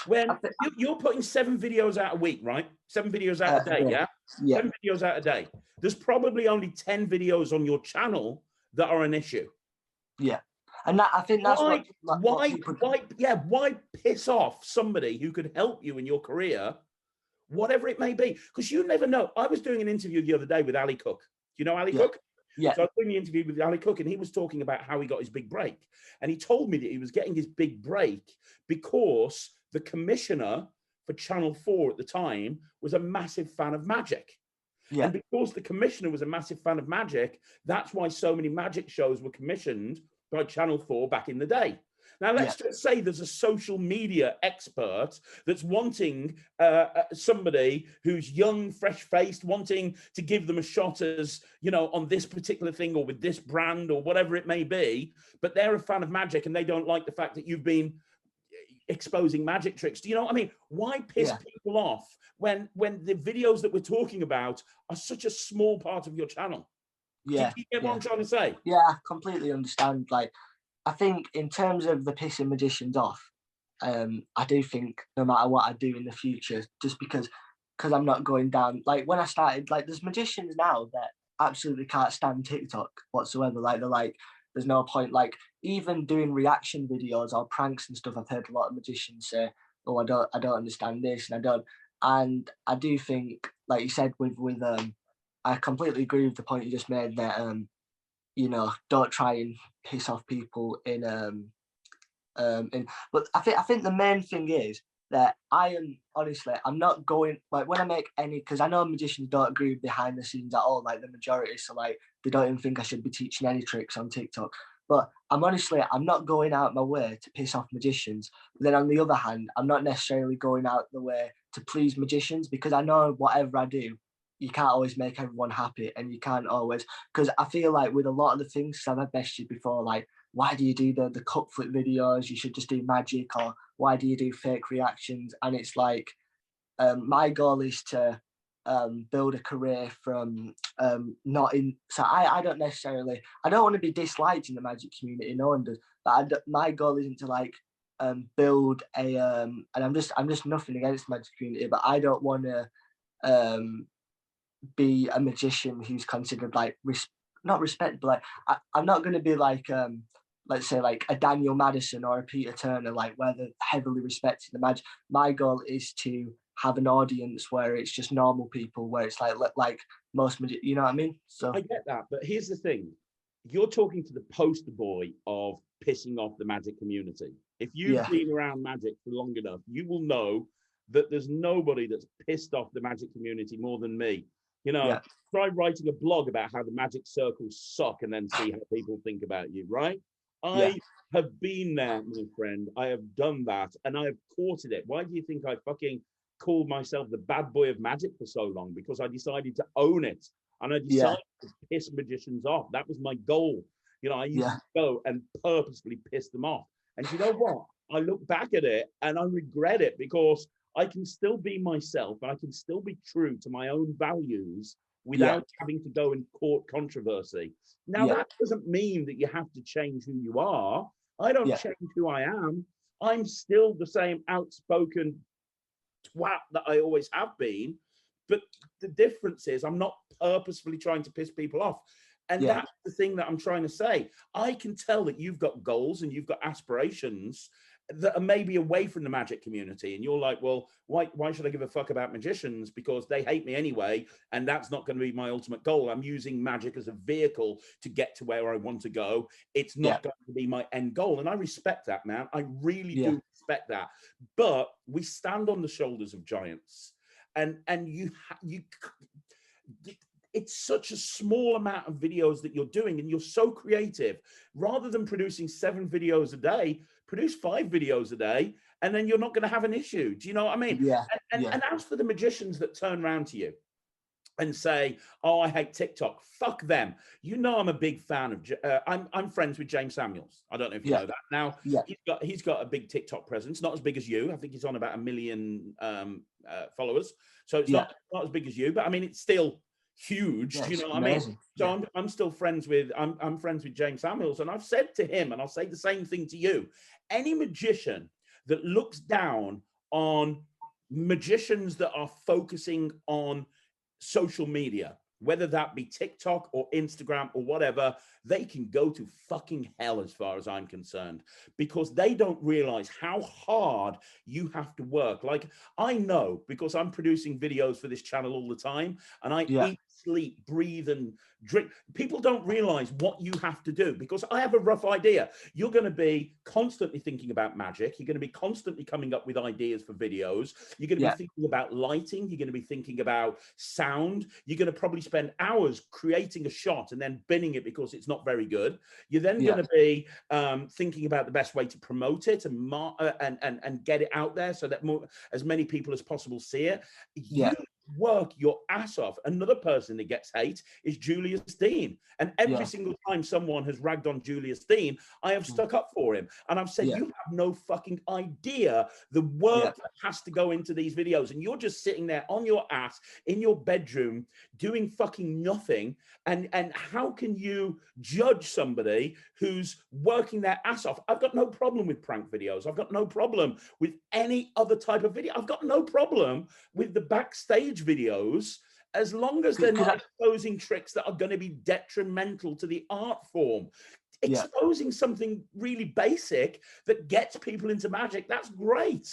When you're putting 7 videos out a week, right? 7 videos out a day, yeah? 7 videos out a day. There's probably only 10 videos on your channel that are an issue. Yeah. And that, I think that's why piss off somebody who could help you in your career, whatever it may be? Because you never know. I was doing an interview the other day with Ali Cook. Do you know Ali Cook? Yeah. So I was doing the interview with Ali Cook, and he was talking about how he got his big break. And he told me that he was getting his big break because the commissioner for Channel 4 at the time was a massive fan of magic. Yeah. And because the commissioner was a massive fan of magic, that's why so many magic shows were commissioned by Channel 4 back in the day. Now, let's just say there's a social media expert that's wanting somebody who's young, fresh-faced, wanting to give them a shot as, you know, on this particular thing or with this brand or whatever it may be, but they're a fan of magic and they don't like the fact that you've been exposing magic tricks. Do you know what I mean? Why piss people off when the videos that we're talking about are such a small part of your channel? Yeah. Do you get what I'm trying to say? Yeah, I completely understand. Like, I think in terms of the pissing magicians off, I do think no matter what I do in the future, just because I'm not going down, like when I started, like there's magicians now that absolutely can't stand TikTok whatsoever. Like they're like, there's no point, like even doing reaction videos or pranks and stuff. I've heard a lot of magicians say, oh, I don't understand this and I do think, like you said, with I completely agree with the point you just made that you know, don't try and piss off people but I think the main thing is that I'm not going, like when I make any, because I know magicians don't agree with behind the scenes at all, like the majority, so like they don't even think I should be teaching any tricks on TikTok. But I'm not going out my way to piss off magicians. But then on the other hand, I'm not necessarily going out the way to please magicians, because I know whatever I do, you can't always make everyone happy, and you can't always, because I feel like with a lot of the things I've messaged before, like, why do you do the cup flip videos? You should just do magic, or why do you do fake reactions? And it's like, my goal is to build a career from not in. So I don't want to be disliked in the magic community. No one does. But my goal isn't to like build a and I'm just nothing against the magic community, but I don't want to be a magician who's considered like not respected, but like I'm not going to be like let's say like a Daniel Madison or a Peter Turner, like where they're heavily respected in the magic. My goal is to have an audience where it's just normal people, where it's like most magic, you know what I mean? So I get that, but here's the thing: you're talking to the poster boy of pissing off the magic community. If you've been around magic for long enough, you will know that there's nobody that's pissed off the magic community more than me. You know, try writing a blog about how the magic circles suck and then see how people think about you, right? I have been there, my friend. I have done that, and I have courted it. Why do you think I fucking called myself the bad boy of magic for so long? Because I decided to own it, and I decided to piss magicians off. That was my goal. You know, I used to go and purposefully piss them off. And you know what? I look back at it and I regret it, because I can still be myself and I can still be true to my own values without having to go and court controversy. Now, Yeah. that doesn't mean that you have to change who you are. I don't Yeah. change who I am. I'm still the same outspoken twat that I always have been. But the difference is I'm not purposefully trying to piss people off. And Yeah. that's the thing that I'm trying to say. I can tell that you've got goals and you've got aspirations that are maybe away from the magic community. And you're like, well, why should I give a fuck about magicians? Because they hate me anyway. And that's not going to be my ultimate goal. I'm using magic as a vehicle to get to where I want to go. It's not going to be my end goal. And I respect that, man. I really do respect that. But we stand on the shoulders of giants. And you it's such a small amount of videos that you're doing, and you're so creative. Rather than producing 7 videos a day, produce 5 videos a day, and then you're not going to have an issue. Do you know what I mean? Yeah. And as for the magicians that turn around to you and say, "Oh, I hate TikTok," fuck them. You know, I'm a big fan of. I'm friends with James Samuels. I don't know if you know that. Now, he's got a big TikTok presence, not as big as you. I think he's on about 1 million followers, so it's not as big as you, but I mean, it's still huge. Do you know what I mean? So I'm still friends with I'm friends with James Samuels, and I've said to him, and I'll say the same thing to you: any magician that looks down on magicians that are focusing on social media, whether that be TikTok or Instagram or whatever, they can go to fucking hell as far as I'm concerned, because they don't realize how hard you have to work. Like, I know, because I'm producing videos for this channel all the time, and I eat, sleep, breathe, and drink. People don't realize what you have to do, because I have a rough idea. You're going to be constantly thinking about magic. You're going to be constantly coming up with ideas for videos. You're going to be thinking about lighting. You're going to be thinking about sound. You're going to probably spend hours creating a shot and then binning it because it's not very good. You're then going to be thinking about the best way to promote it and get it out there so that as many people as possible see it. You work your ass off. Another person that gets hate is Julius Dean, and every single time someone has ragged on Julius Dean, I have stuck up for him, and I've said, you have no fucking idea the work that has to go into these videos, and you're just sitting there on your ass in your bedroom doing fucking nothing. And how can you judge somebody who's working their ass off? I've got no problem with prank videos. I've got no problem with any other type of video. I've got no problem with the backstage videos, as long as they're not exposing tricks that are going to be detrimental to the art form. Exposing something really basic that gets people into magic, that's great.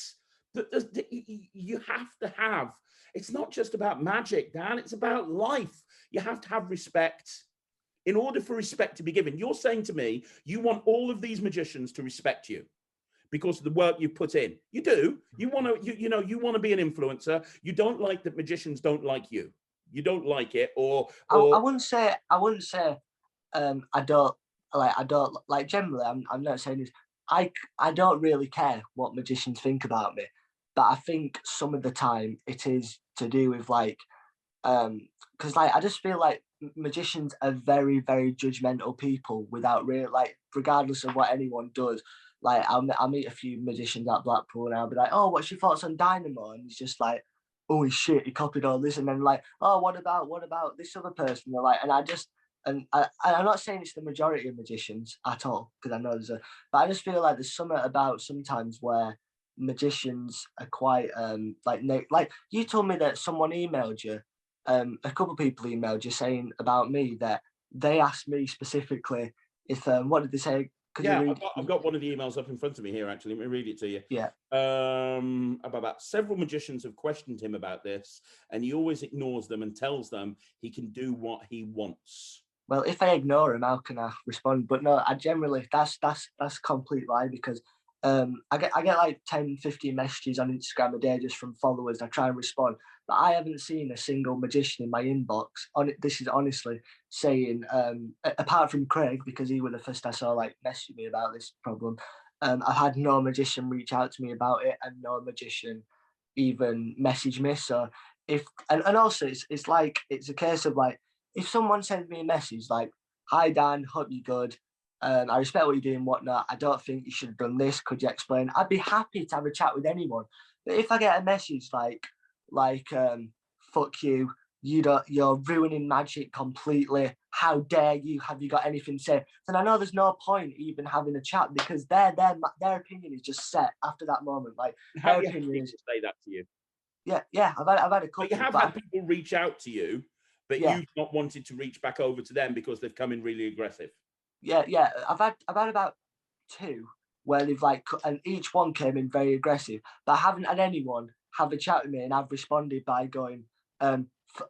You have to have, it's not just about magic, Dan, it's about life. You have to have respect. In order for respect to be given, you're saying to me, you want all of these magicians to respect you because of the work you put in. You do. You want to, you want to be an influencer. You don't like that magicians don't like you. You don't like it, or I wouldn't say I don't like, generally, I'm not saying this. I don't really care what magicians think about me, but I think some of the time it is to do with because I just feel like magicians are very, very judgmental people without real, regardless of what anyone does. Like, I'll meet a few magicians at Blackpool and I'll be like, "Oh, what's your thoughts on Dynamo?" And he's just like, "Oh shit, he copied all this." And then like, "Oh, what about this other person?" They're like, and I'm not saying it's the majority of magicians at all, because I know but I just feel like there's something about sometimes where magicians are quite like you told me that someone emailed you, a couple of people emailed you saying about me that they asked me specifically if what did they say? I've got one of the emails up in front of me here, actually. Let me read it to you. About several magicians have questioned him about this, and he always ignores them and tells them he can do what he wants. Well, if I ignore him, how can I respond? But no, I generally, that's complete lie, because I get like 10, 15 messages on Instagram a day just from followers. I try and respond, but I haven't seen a single magician in my inbox. This is honestly saying, apart from Craig, because he was the first I saw like messaging me about this problem. I've had no magician reach out to me about it, and no magician even message me. So and also it's like, it's a case of like, if someone sends me a message like, "Hi Dan, hope you're good. I respect what you're doing, whatnot. I don't think you should have done this. Could you explain?" I'd be happy to have a chat with anyone. But if I get a message like "fuck you," you're ruining magic completely. How dare you? Have you got anything to say? And I know there's no point even having a chat because their opinion is just set after that moment. Like Have their you had opinion people is say that to you? yeah. I've had a couple. But you have had people reach out to you, but Yeah. you've not wanted to reach back over to them because they've come in really aggressive. Yeah. I've had about two where they've like, and each one came in very aggressive, but I haven't had anyone have a chat with me and I've responded by going,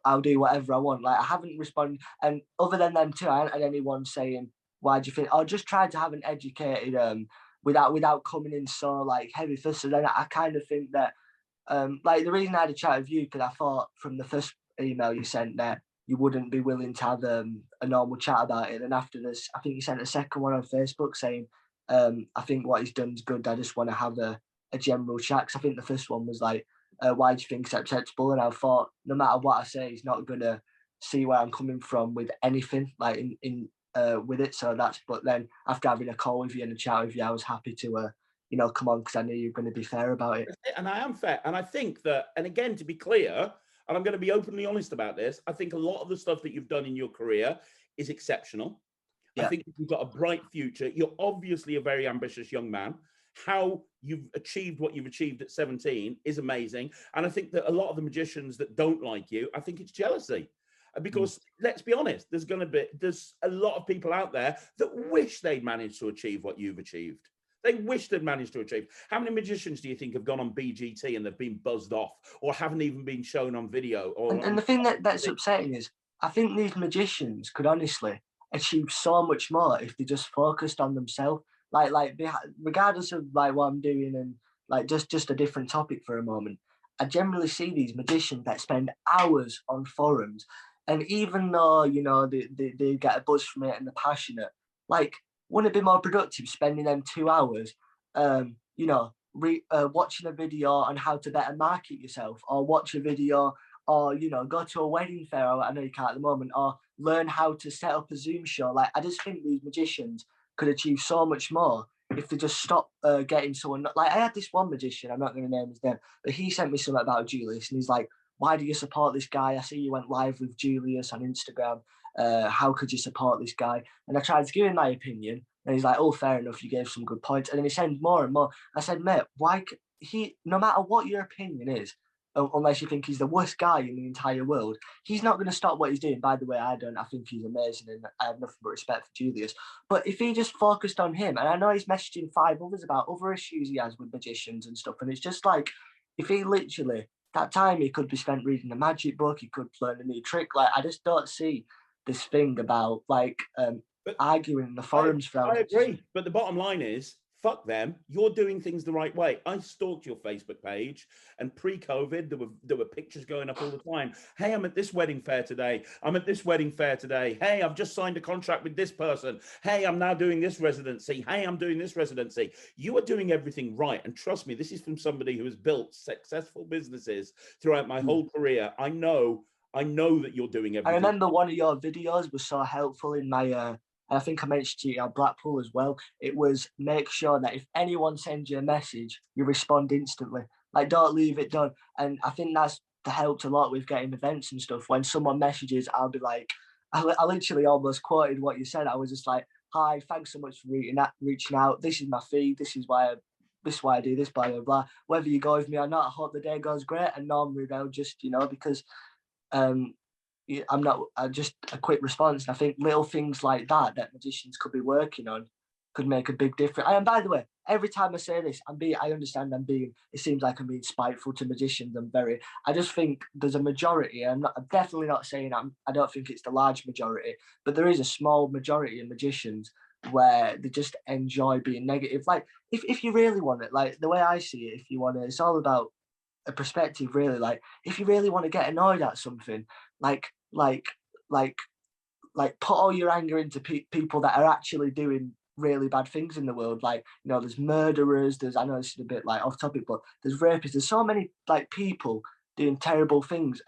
I'll do whatever I want. Like I haven't responded, and other than them two, I haven't had anyone saying, "Why do you think?" I'll just try to have an educated, without coming in so like heavy first. So then I kind of think that, like the reason I had a chat with you because I thought from the first email you sent that you wouldn't be willing to have a normal chat about it. And after this, I think you sent a second one on Facebook saying, I think what he's done is good. I just want to have a general chat. Because I think the first one was like, why do you think it's acceptable? And I thought, no matter what I say, he's not going to see where I'm coming from with anything like in with it. So but then after having a call with you and a chat with you, I was happy to, come on because I knew you were going to be fair about it. And I am fair. And I think that, and again, to be clear, and I'm going to be openly honest about this, I think a lot of the stuff that you've done in your career is exceptional. Yeah. I think you've got a bright future. You're obviously a very ambitious young man. How you've achieved what you've achieved at 17 is amazing. And I think that a lot of the magicians that don't like you, I think it's jealousy. Because let's be honest, there's a lot of people out there that wish they'd managed to achieve what you've achieved. They wish they'd managed to achieve. How many magicians do you think have gone on BGT and they've been buzzed off or haven't even been shown on video? And the thing that's upsetting is I think these magicians could honestly achieve so much more if they just focused on themselves. Like regardless of like what I'm doing and like just a different topic for a moment. I generally see these magicians that spend hours on forums, and even though they get a buzz from it and they're passionate, like wouldn't it be more productive spending them 2 hours, watching a video on how to better market yourself, or watch a video, or go to a wedding fair, or I know you can't at the moment, or learn how to set up a Zoom show. Like I just think these magicians could achieve so much more if they just stop getting someone. Like I had this one magician, I'm not going to name his name, but he sent me something about Julius, and he's like, "Why do you support this guy? I see you went live with Julius on Instagram. How could you support this guy?" And I tried to give him my opinion, and he's like, "Oh, fair enough. You gave some good points." And then he sends more and more. I said, "Mate, why no matter what your opinion is, unless you think he's the worst guy in the entire world, he's not going to stop what he's doing." By the way, I don't. I think he's amazing, and I have nothing but respect for Julius. But if he just focused on him, and I know he's messaging 5 others about other issues he has with magicians and stuff, and it's just like, if he literally, that time he could be spent reading a magic book, he could learn a new trick. Like, I just don't see this thing about like arguing in the forums. I agree, but the bottom line is, fuck them. You're doing things the right way. I stalked your Facebook page, and pre-COVID, there were pictures going up all the time. Hey, I'm at this wedding fair today. I'm at this wedding fair today. Hey, I've just signed a contract with this person. Hey, I'm now doing this residency. Hey, I'm doing this residency. You are doing everything right. And trust me, this is from somebody who has built successful businesses throughout my whole career. I know that you're doing everything. I remember one of your videos was so helpful in my I think I mentioned to you at Blackpool as well. It was make sure that if anyone sends you a message, you respond instantly. Like, don't leave it done. And I think that's helped a lot with getting events and stuff. When someone messages, I'll be like, I literally almost quoted what you said. I was just like, "Hi, thanks so much for reaching out. This is my feed. This is why I do this, blah, blah, blah. Whether you go with me or not, I hope the day goes great." And normally they'll just, because I'm not just a quick response. And I think little things like that magicians could be working on could make a big difference. And by the way, every time I say this, I understand it seems like I'm being spiteful to magicians. I just think there's a majority. I'm definitely not saying I don't think it's the large majority, but there is a small majority of magicians where they just enjoy being negative. Like if you really want it, like the way I see it, if you want it, it's all about a perspective, really. Like if you really want to get annoyed at something, like put all your anger into people that are actually doing really bad things in the world. Like, there's murderers, I know this is a bit like off topic, but there's rapists, there's so many like people doing terrible things,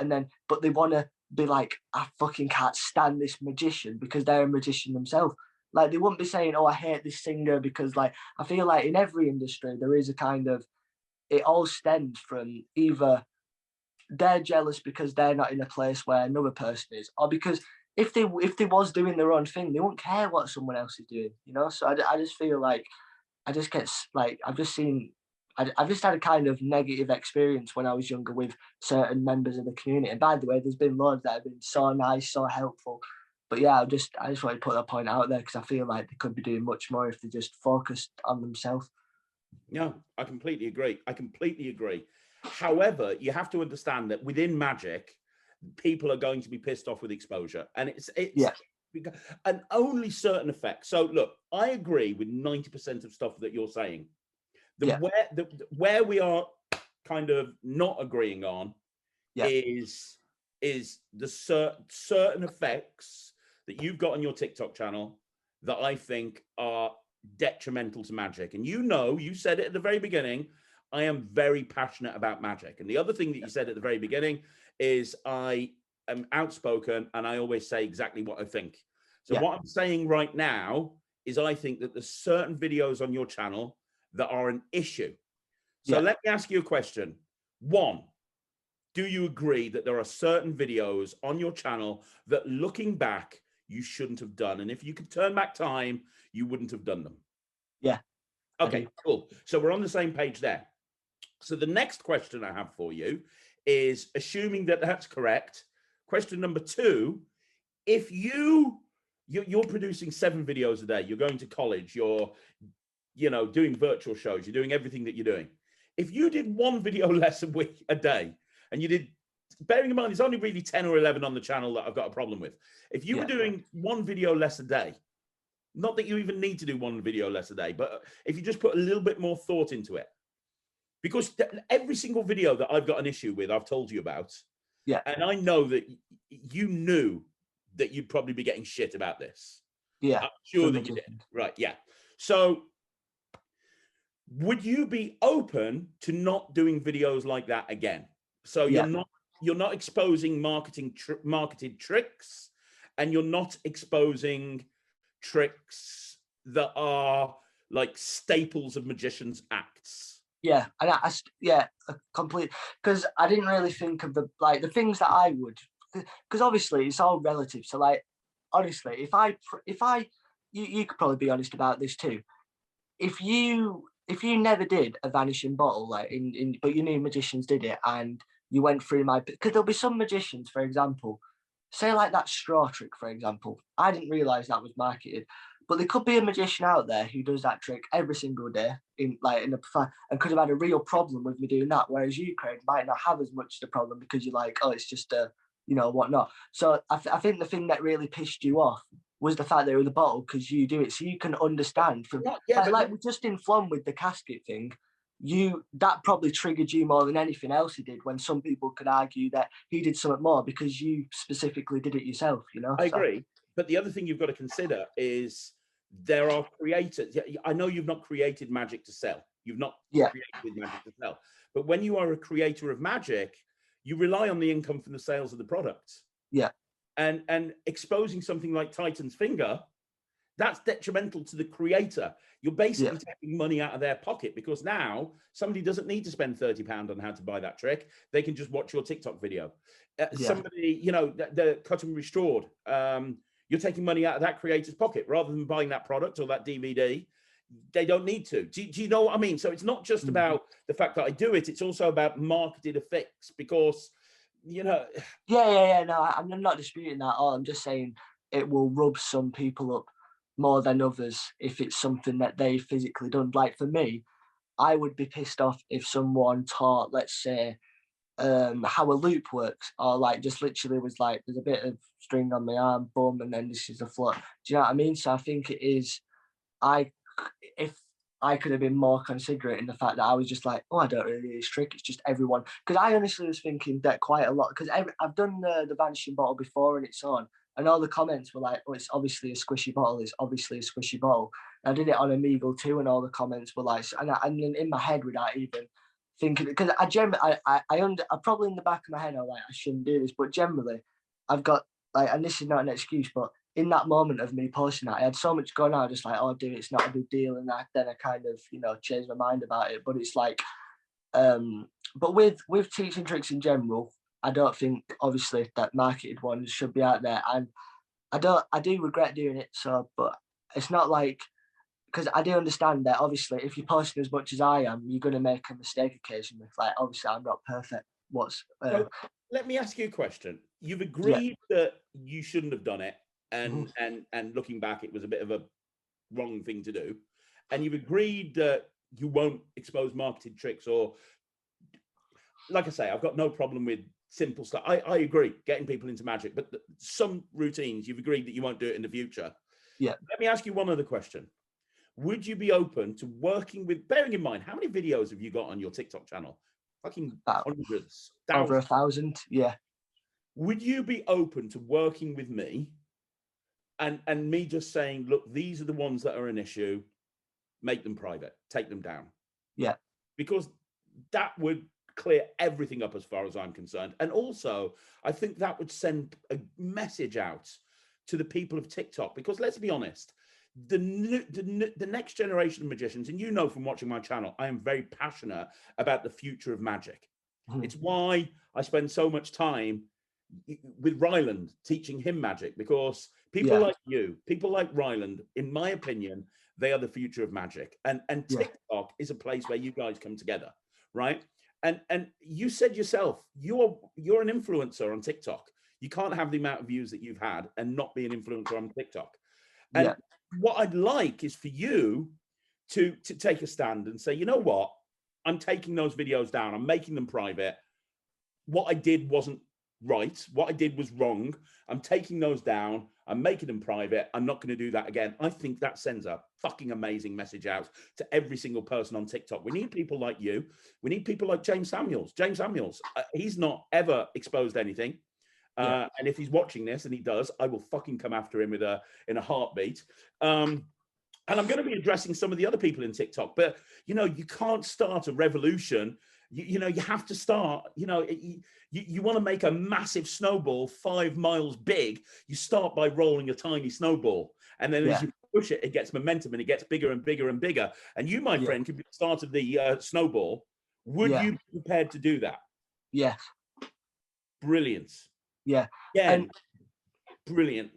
but they want to be like, "I fucking can't stand this magician," because they're a magician themselves. Like, they wouldn't be saying, "Oh, I hate this singer," because like I feel like in every industry there is a kind of, it all stems from either they're jealous because they're not in a place where another person is, or because if they was doing their own thing, they wouldn't care what someone else is doing, you know. So I just feel like I just get like I've just seen. I've just had a kind of negative experience when I was younger with certain members of the community. And by the way, there's been loads that have been so nice, so helpful. But yeah, I just want to put that point out there because I feel like they could be doing much more if they just focused on themselves. No, I completely agree. I completely agree. However, you have to understand that within Magic, people are going to be pissed off with exposure, and it's Yeah. and only certain effects. So look, I agree with 90% of stuff that you're saying. Where we are kind of not agreeing on is the certain effects that you've got on your TikTok channel that I think are detrimental to Magic. And you said it at the very beginning, I am very passionate about Magic. And the other thing that you said at the very beginning is I am outspoken and I always say exactly what I think. So what I'm saying right now is I think that there's certain videos on your channel that are an issue. So let me ask you a question. One, do you agree that there are certain videos on your channel that looking back, you shouldn't have done? And if you could turn back time, you wouldn't have done them? Yeah. Okay, cool. So we're on the same page there. So the next question I have for you is, assuming that that's correct, question number 2, if you're producing 7 videos a day, you're going to college, you're doing virtual shows, you're doing everything that you're doing. If you did 1 video less a day, and you did, bearing in mind, there's only really 10 or 11 on the channel that I've got a problem with. If you were doing 1 video less a day, not that you even need to do 1 video less a day, but if you just put a little bit more thought into it, because every single video that I've got an issue with, I've told you about. Yeah. And I know that you knew that you'd probably be getting shit about this. Yeah. I'm sure that you did. Right. Yeah. So would you be open to not doing videos like that again? So you're not exposing marketed tricks, and you're not exposing tricks that are like staples of magicians' acts. Yeah, and complete, because I didn't really think of the things that I would, because obviously it's all relative. So like, honestly, if I you could probably be honest about this too. If you never did a vanishing bottle, like but you knew magicians did it, and you went through because there'll be some magicians, for example, say like that straw trick, for example. I didn't realize that was marketed, but there could be a magician out there who does that trick every single day and could have had a real problem with me doing that. Whereas you, Craig, might not have as much of a problem because you're like, oh, it's just whatnot. So I think the thing that really pissed you off was the fact that it was a bottle, because you do it, so you can understand from just in Flom with the casket thing. That probably triggered you more than anything else he did, when some people could argue that he did something more because you specifically did it yourself, I agree. But the other thing you've got to consider is there are creators. I know you've not created magic to sell. You've not created magic to sell. But when you are a creator of magic, you rely on the income from the sales of the product. Yeah. And exposing something like Titan's Finger, that's detrimental to the creator. You're basically taking money out of their pocket, because now somebody doesn't need to spend £30 on how to buy that trick. They can just watch your TikTok video. Somebody, the cut and restored, you're taking money out of that creator's pocket rather than buying that product or that DVD. They don't need to. Do you know what I mean? So it's not just about the fact that I do it. It's also about marketed effects, because, No, I'm not disputing that at all. I'm just saying it will rub some people up more than others if it's something that they physically done. Like for me, I would be pissed off if someone taught, let's say, how a loop works, or like just literally was like, there's a bit of string on my arm, boom, and then this is the float. Do you know what I mean? So I think it is, if I could have been more considerate in the fact that I was just like, oh, I don't really need this trick. It's just everyone. Because I honestly was thinking that quite a lot. Because I've done the vanishing bottle before and it's on. And all the comments were like, oh, it's obviously a squishy bottle. It's obviously a squishy bottle. And I did it on Omegle too. And all the comments were like, and in my head without even thinking, because I probably in the back of my head, I'm like, I shouldn't do this. But generally, I've got like, and this is not an excuse, but in that moment of me posting that, I had so much going on. I was just like, oh, dude, it's not a big deal. And then I kind of, changed my mind about it. But it's like, but with teaching tricks in general, I don't think obviously that marketed ones should be out there, and I do regret doing it. So, but it's not like, because I do understand that obviously if you're posting as much as I am, you're going to make a mistake occasionally. Like obviously I'm not perfect. So let me ask you a question. You've Yeah. agreed that you shouldn't have done it, Mhm. and looking back, it was a bit of a wrong thing to do, and you've agreed that you won't expose marketed tricks, or, like I say, I've got no problem with simple stuff. I agree, getting people into magic, but some routines you've agreed that you won't do it in the future. Yeah. Let me ask you one other question. Would you be open to working with, bearing in mind, how many videos have you got on your TikTok channel? Fucking About hundreds, over thousands. 1,000. Yeah. Would you be open to working with me and me just saying, look, these are the ones that are an issue, make them private, take them down? Yeah. Because that would clear everything up as far as I'm concerned. And also, I think that would send a message out to the people of TikTok, because let's be honest, the next generation of magicians, and you know from watching my channel, I am very passionate about the future of magic. Mhm. It's why I spend so much time with Ryland teaching him magic, because people Yeah. like you, people like Ryland, in my opinion, they are the future of magic. And Yeah. TikTok is a place where you guys come together, right? And you said yourself, you're an influencer on TikTok. You can't have the amount of views that you've had and not be an influencer on TikTok. Yeah. And what I'd like is for you to take a stand and say, you know what? I'm taking those videos down. I'm making them private. What I did wasn't right. What I did was wrong. I'm taking those down. I'm making them private. I'm not going to do that again. I think that sends a fucking amazing message out to every single person on TikTok. We need people like you. We need people like James Samuels. James Samuels, he's not ever exposed anything. Yeah. And if he's watching this, and he does, I will fucking come after him in a heartbeat. And I'm going to be addressing some of the other people in TikTok, but you know, you can't start a revolution. You know, you have to start. You know, you want to make a massive snowball 5 miles big. You start by rolling a tiny snowball, and then as Yeah. you push it, it gets momentum and it gets bigger and bigger and bigger. And you, my Yeah. friend, could be the start of the snowball. Would Yeah. you be prepared to do that? Yeah. Brilliant. Yeah. Again, And brilliant.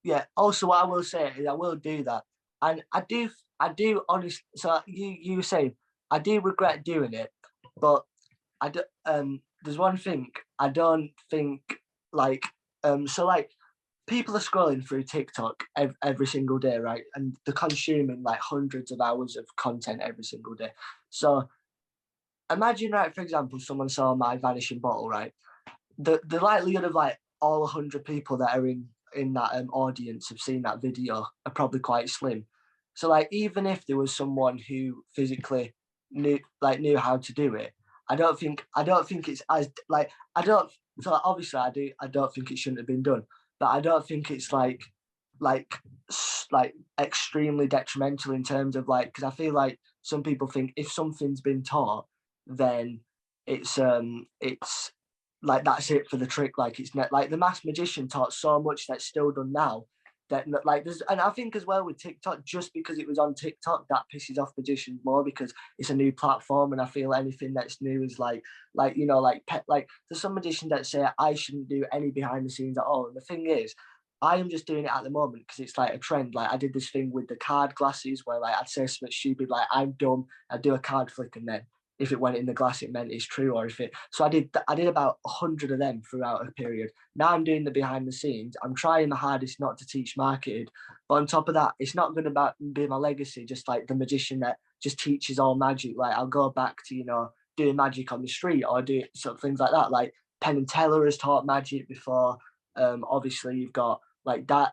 yeah, also what I will say is I will do that. And I do honestly, so you were saying, I do regret doing it, but I do, there's one thing I don't think, like, so like people are scrolling through TikTok every single day, right? And they're consuming like hundreds of hours of content every single day. So imagine, right, for example, someone saw my Vanishing bottle, right? The likelihood of like all 100 people that are in that audience have seen that video are probably quite slim. So like even if there was someone who physically knew how to do it, I don't think it's as like I don't so obviously I don't think it shouldn't have been done, but I don't think it's like like extremely detrimental in terms of like, because I feel like some people think if something's been taught, then it's like that's it for the trick. Like it's not like the masked magician taught so much that's still done now. That like there's, and I think as well with TikTok, just because it was on TikTok, that pisses off magicians more because it's a new platform, and I feel anything that's new is like you know like like there's some magicians that say I shouldn't do any behind the scenes at all. And the thing is, I am just doing it at the moment because it's like a trend. Like I did this thing with the card glasses where like I'd say something stupid like I'm dumb, I'd do a card flick, and then if it went in the glass, it meant it's true. Or if it, so I did about 100 of them throughout a period. Now I'm doing the behind the scenes. I'm trying my hardest not to teach marketed, but on top of that, it's not going to be my legacy. Just like the magician that just teaches all magic. Like I'll go back to, you know, doing magic on the street or do some things like that. Like Penn and Teller has taught magic before. Obviously you've got like that.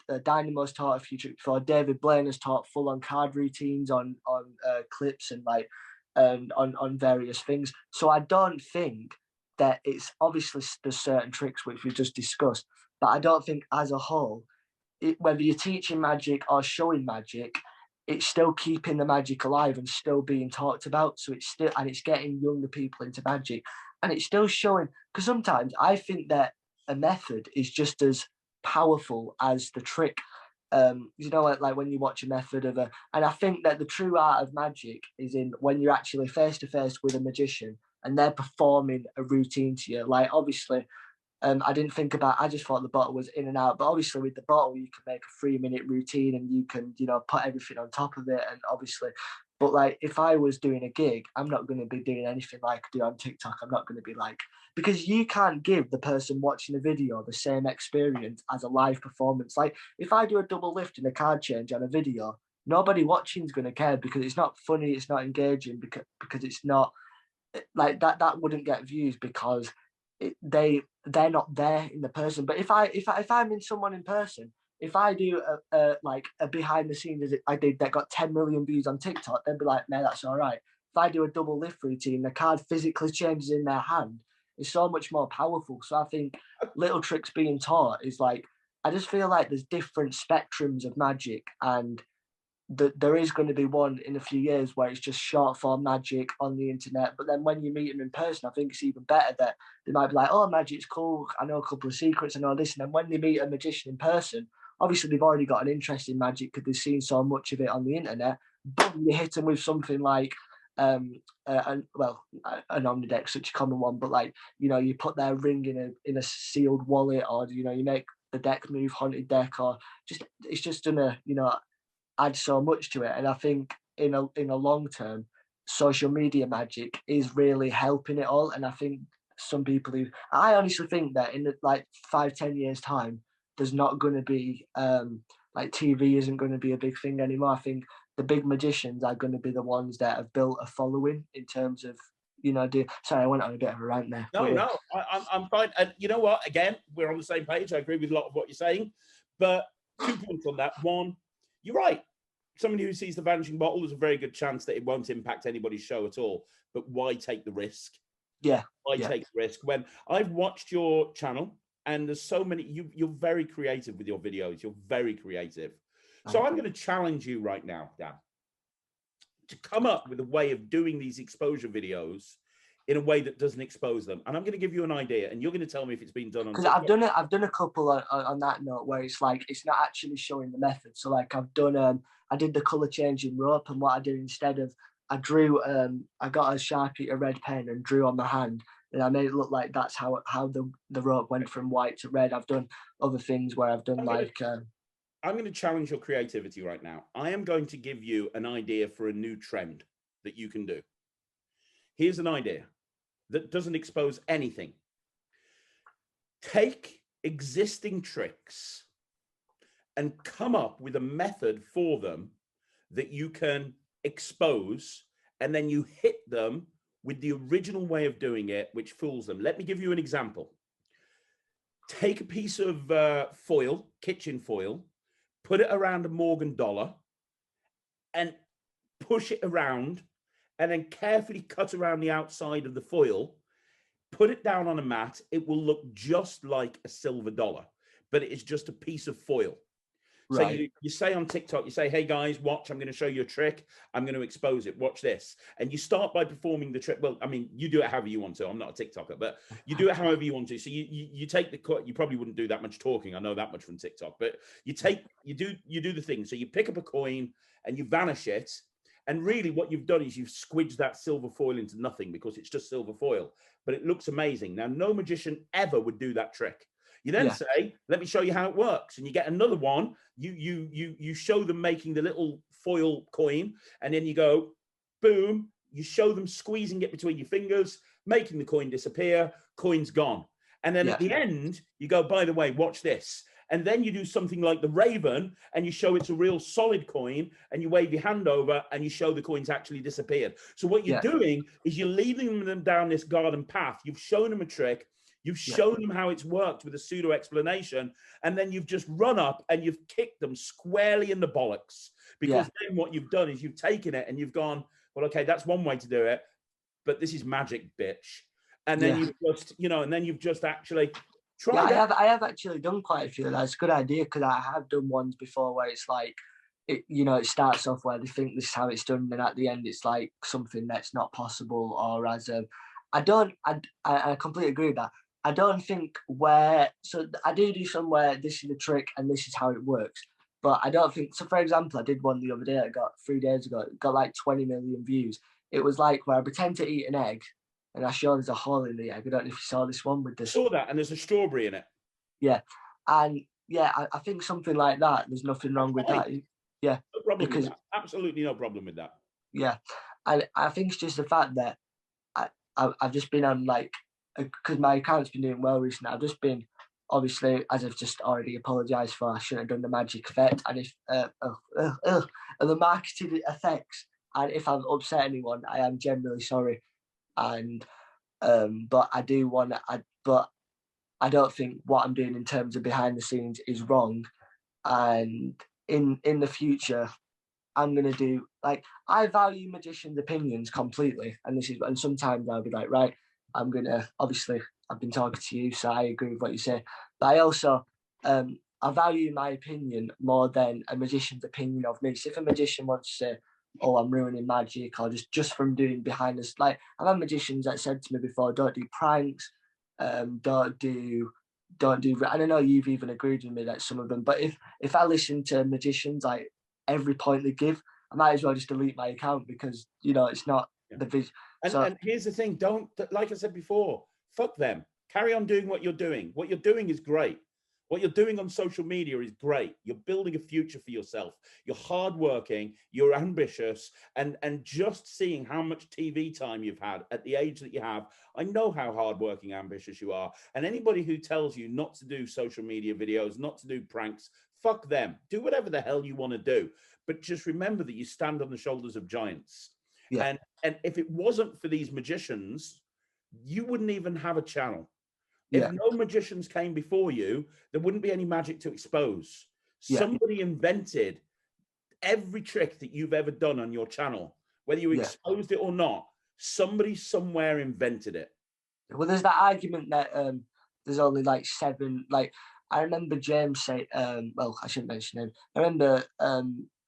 Dynamo's taught a few tricks before. David Blaine has taught full on card routines on clips and like on various things. So I don't think that it's obviously there's certain tricks which we just discussed, but I don't think as a whole, whether you're teaching magic or showing magic, it's still keeping the magic alive and still being talked about. So it's still, and it's getting younger people into magic, and it's still showing. Because sometimes I think that a method is just as powerful as the trick. You know, like when you watch a method of and I think that the true art of magic is in when you're actually face to face with a magician and they're performing a routine to you. Like, obviously, I didn't think about, I just thought the bottle was in and out. But obviously with the bottle, you can make a 3-minute routine and you can, you know, put everything on top of it. And obviously, but like if I was doing a gig, I'm not going to be doing anything like I do on TikTok. I'm not going to be like, because you can't give the person watching the video the same experience as a live performance. Like if I do a double lift and a card change on a video, nobody watching is going to care because it's not funny, it's not engaging, because it's not like that wouldn't get views because they're not there in the person. But if I'm in someone in person, if I do a like a behind the scenes as I did that got 10 million views on TikTok, they'd be like, man, that's all right. If I do a double lift routine, the card physically changes in their hand. It's so much more powerful. So I think little tricks being taught is like, I just feel like there's different spectrums of magic, and there is going to be one in a few years where it's just short form magic on the internet. But then when you meet them in person, I think it's even better that they might be like, oh, magic's cool. I know a couple of secrets. I know this. And then when they meet a magician in person, obviously they've already got an interest in magic because they've seen so much of it on the internet. But you hit them with something like, an omnideck, such a common one, but like, you know, you put their ring in a sealed wallet, or, you know, you make the deck move, haunted deck, or just, it's just gonna, you know, add so much to it. And I think in a long term, social media magic is really helping it all. And I think some people I honestly think that in like 5-10 years time, there's not going to be like TV isn't going to be a big thing anymore. I think the big magicians are going to be the ones that have built a following in terms of, you know, sorry, I went on a bit of a rant there. No, I'm fine. And you know what? Again, we're on the same page. I agree with a lot of what you're saying. But 2 points on that. One, you're right. Somebody who sees the Vanishing bottle, there's a very good chance that it won't impact anybody's show at all. But why take the risk? Yeah. Why take the risk? When I've watched your channel, and there's so many, you're very creative with your videos. You're very creative. So I'm going to challenge you right now, Dan, to come up with a way of doing these exposure videos in a way that doesn't expose them. And I'm going to give you an idea, and you're going to tell me if it's been done on because TikTok. I've done a couple on that note where it's like it's not actually showing the method. So like I've done I did the color changing rope, and what I did instead of I drew I got a Sharpie, a red pen, and drew on my hand, and I made it look like that's how the rope went from white to red. I've done other things where I've done I'm going to challenge your creativity right now. I am going to give you an idea for a new trend that you can do. Here's an idea that doesn't expose anything. Take existing tricks and come up with a method for them that you can expose, and then you hit them with the original way of doing it, which fools them. Let me give you an example. Take a piece of foil, kitchen foil, put it around a Morgan dollar and push it around, and then carefully cut around the outside of the foil, put it down on a mat. It will look just like a silver dollar, but it is just a piece of foil. Right. So you say on TikTok, you say, hey guys, watch, I'm going to show you a trick. I'm going to expose it. Watch this. And you start by performing the trick. Well, I mean, you do it however you want to. I'm not a TikToker, but you do it however you want to. So you take the cut. You probably wouldn't do that much talking. I know that much from TikTok, but you do the thing. So you pick up a coin and you vanish it. And really what you've done is you've squidged that silver foil into nothing because it's just silver foil, but it looks amazing. Now, no magician ever would do that trick. You then say, let me show you how it works. And you get another one. You show them making the little foil coin, and then you go, boom, you show them squeezing it between your fingers, making the coin disappear, coin's gone. And then at the end, you go, by the way, watch this. And then you do something like the Raven, and you show it's a real solid coin, and you wave your hand over and you show the coins actually disappeared. So what you're doing is you're leading them down this garden path. You've shown them a trick. You've shown them how it's worked with a pseudo explanation, and then you've just run up and you've kicked them squarely in the bollocks, because then what you've done is you've taken it and you've gone, well, okay, that's one way to do it, but this is magic, bitch. And then you've just, and then you've just actually tried it. I have actually done quite a few. That's a good idea, because I have done ones before where it's like, it starts off where they think this is how it's done, and at the end it's like something that's not possible, or as I completely agree with that. I don't think so I do some where this is the trick and this is how it works, but I don't think, so for example, I did one the other day, I got 3 days ago, it got like 20 million views. It was like where I pretend to eat an egg, and I showed there's a hole in the egg. I don't know if you saw this one with this. Saw that, and there's a strawberry in it. Yeah, and yeah, I think something like that. There's nothing wrong with that. Yeah, No problem because with that. Absolutely no problem with that. yeah, and I think it's just the fact that I've just been on like, because my account's been doing well recently. I've just been, obviously, as I've just already apologised for, I shouldn't have done the magic effect, and if the marketing effects, and if I've upset anyone, I am generally sorry. And but I do want to, but I don't think what I'm doing in terms of behind the scenes is wrong. And in the future, I'm gonna do, like, I value magicians' opinions completely, and sometimes I'll be like, right, I'm gonna, obviously I've been talking to you, so I agree with what you say, but I also I value my opinion more than a magician's opinion of me. So if a magician wants to say, oh, I'm ruining magic, or just from doing behind us, like, I've had magicians that said to me before, don't do pranks, don't do, and I know you've even agreed with me that some of them, but if I listen to magicians, like, every point they give, I might as well just delete my account, because it's not the vision. And here's the thing: don't, like I said before, fuck them. Carry on doing what you're doing. What you're doing is great. What you're doing on social media is great. You're building a future for yourself. You're hardworking. You're ambitious, and just seeing how much TV time you've had at the age that you have, I know how hardworking, ambitious you are. And anybody who tells you not to do social media videos, not to do pranks, fuck them. Do whatever the hell you want to do, but just remember that you stand on the shoulders of giants. Yeah. And if it wasn't for these magicians, you wouldn't even have a channel. Yeah. If no magicians came before you, there wouldn't be any magic to expose. Yeah. Somebody invented every trick that you've ever done on your channel, whether you exposed it or not. Somebody somewhere invented it. Well, there's that argument that there's only like 7. Like, I remember James say, well, I shouldn't mention him. I remember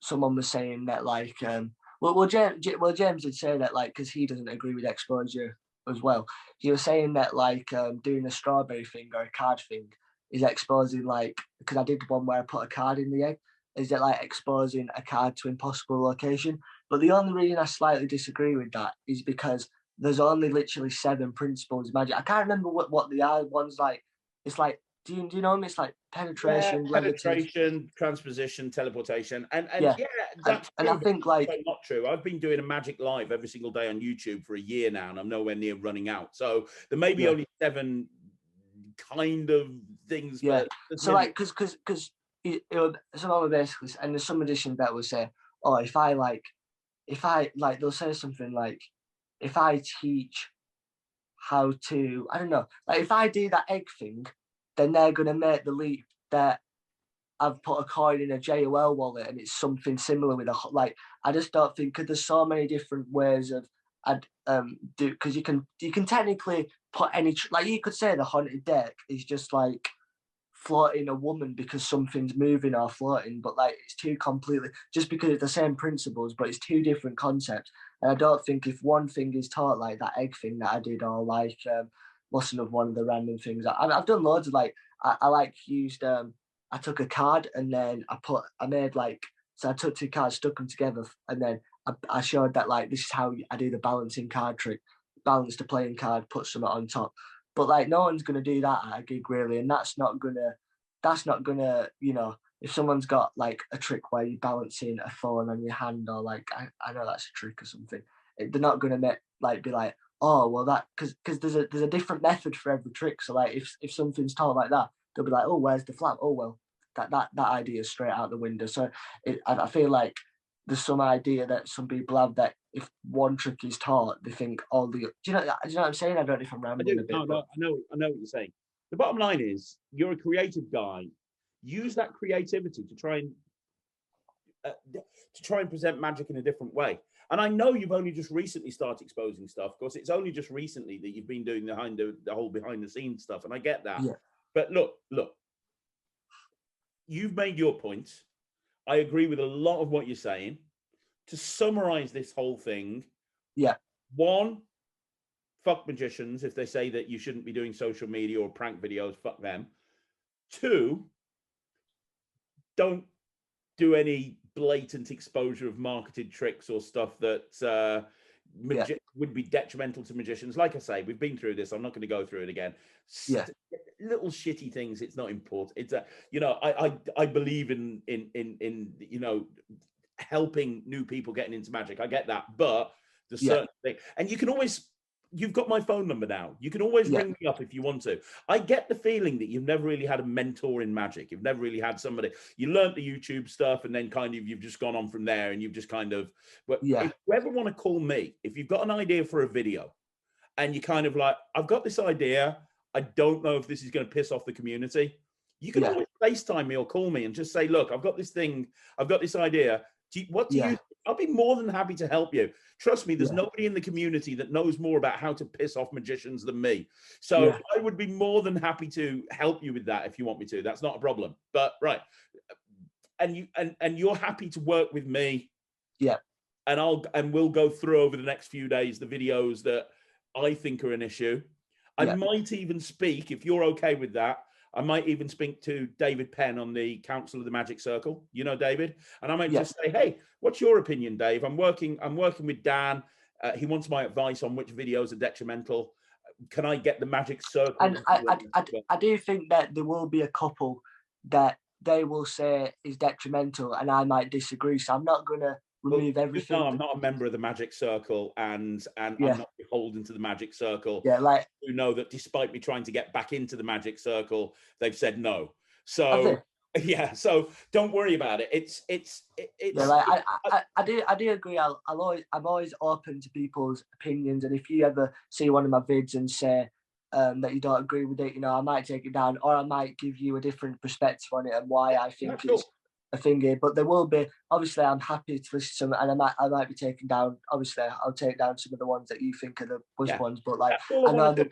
someone was saying that, like, James did say that, like, because he doesn't agree with exposure as well. He was saying that, like, doing a strawberry thing or a card thing is exposing, like, because I did one where I put a card in the egg, is that, like, exposing a card to impossible location. But the only reason I slightly disagree with that is because there's only literally 7 principles of magic. I can't remember what the other one's like. It's like, do you know them? It's like penetration, penetration, transposition, teleportation, and that's and true, I think, like, not true. I've been doing a magic live every single day on YouTube for a year now, and I'm nowhere near running out. So there may be only 7 kind of things. Yeah. But so, like, because some of basically, and there's some magicians that will say, oh, if I they'll say something like, if I teach how to, I don't know, like, if I do that egg thing, then they're going to make the leap that I've put a coin in a JOL wallet and it's something similar with like, I just don't think, because there's so many different ways of, do, because you can technically put any, like, you could say the haunted deck is just like floating a woman because something's moving or floating, but, like, it's two completely, just because it's the same principles, but it's 2 different concepts. And I don't think if one thing is taught, like that egg thing that I did, or like mustn't have one of the random things. I've done loads of, like, I like used I took a card and then I made, like, so I took 2 cards, stuck them together, and then I showed that, like, this is how I do the balancing card trick. Balance the playing card, put something on top. But, like, no one's gonna do that at a gig, really, and that's not gonna, if someone's got, like, a trick where you're balancing a phone on your hand, or, like, I know that's a trick or something, they're not gonna be like, oh, well, that, because there's a different method for every trick. So, like, if something's taught like that, they'll be like, oh, where's the flap? Oh, well, that idea is straight out the window. So I feel like there's some idea that some people have that if one trick is taught, they think all the. Do you know what I'm saying? I don't know if I'm rambling a bit. No, I know what you're saying. The bottom line is, you're a creative guy. Use that creativity to try and present magic in a different way. And I know you've only just recently started exposing stuff. Of course, it's only just recently that you've been doing the whole behind the scenes stuff, and I get that. Yeah. But look, you've made your point. I agree with a lot of what you're saying. To summarize this whole thing, 1, fuck magicians if they say that you shouldn't be doing social media or prank videos. Fuck them. 2, don't do any blatant exposure of marketed tricks or stuff that would be detrimental to magicians. Like I say, we've been through this. I'm not going to go through it again. Yeah. Little shitty things. It's not important. It's I believe in helping new people getting into magic. I get that, but the certain thing, and you can always. You've got my phone number now. You can always ring me up if you want to. I get the feeling that you've never really had a mentor in magic. You've never really had somebody. You learnt the YouTube stuff, and then kind of you've just gone on from there, and you've just kind of. But if you ever want to call me, if you've got an idea for a video, and you kind of like, I've got this idea. I don't know if this is going to piss off the community. You can always FaceTime me or call me and just say, look, I've got this thing. I've got this idea. What do you? I'll be more than happy to help you. Trust me, there's nobody in the community that knows more about how to piss off magicians than me. So I would be more than happy to help you with that if you want me to. That's not a problem. But and you're happy to work with me. Yeah. And we'll go through over the next few days the videos that I think are an issue. I might even speak, if you're okay with that, I might even speak to David Penn on the Council of the Magic Circle. You know David? And I might just say, hey, what's your opinion, Dave? I'm working with Dan. He wants my advice on which videos are detrimental. Can I get the Magic Circle? And I do think that there will be a couple that they will say is detrimental, and I might disagree. So I'm not going to remove everything. No, I'm not a member of the Magic Circle, and I'm not beholden to the Magic Circle. Yeah, like you know that despite me trying to get back into the Magic Circle, they've said no. So so don't worry about it. It's I do agree. I'm always open to people's opinions, and if you ever see one of my vids and say that you don't agree with it, you know, I might take it down, or I might give you a different perspective on it and why I think it's a thingy. But there will be, obviously, I'm happy to listen to them, and I might be taking down. Obviously, I'll take down some of the ones that you think are the worst ones. But like, I know that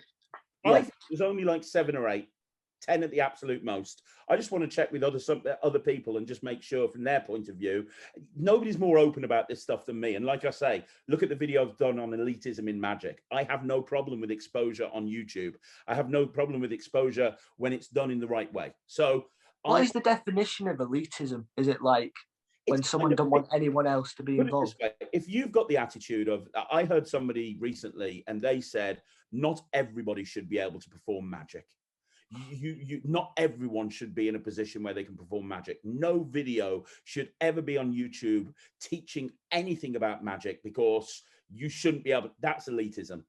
I think there's only like 7 or 8, 10 at the absolute most. I just want to check with other people and just make sure from their point of view. Nobody's more open about this stuff than me. And like I say, look at the video I've done on elitism in magic. I have no problem with exposure on YouTube. I have no problem with exposure when it's done in the right way. So what is the definition of elitism? Is it like when someone don't want anyone else to be involved? If you've got the attitude of, I heard somebody recently and they said, not everybody should be able to perform magic. Not everyone should be in a position where they can perform magic. No video should ever be on YouTube teaching anything about magic, because you shouldn't be able. That's elitism.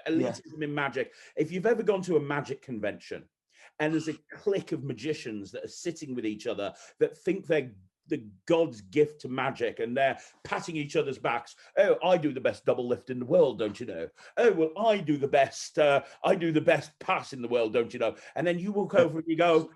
Elitism in magic. If you've ever gone to a magic convention and there's a clique of magicians that are sitting with each other that think they're the God's gift to magic, and they're patting each other's backs. Oh, I do the best double lift in the world, don't you know? Oh, well, I do the best pass in the world, don't you know? And then you walk over and you go,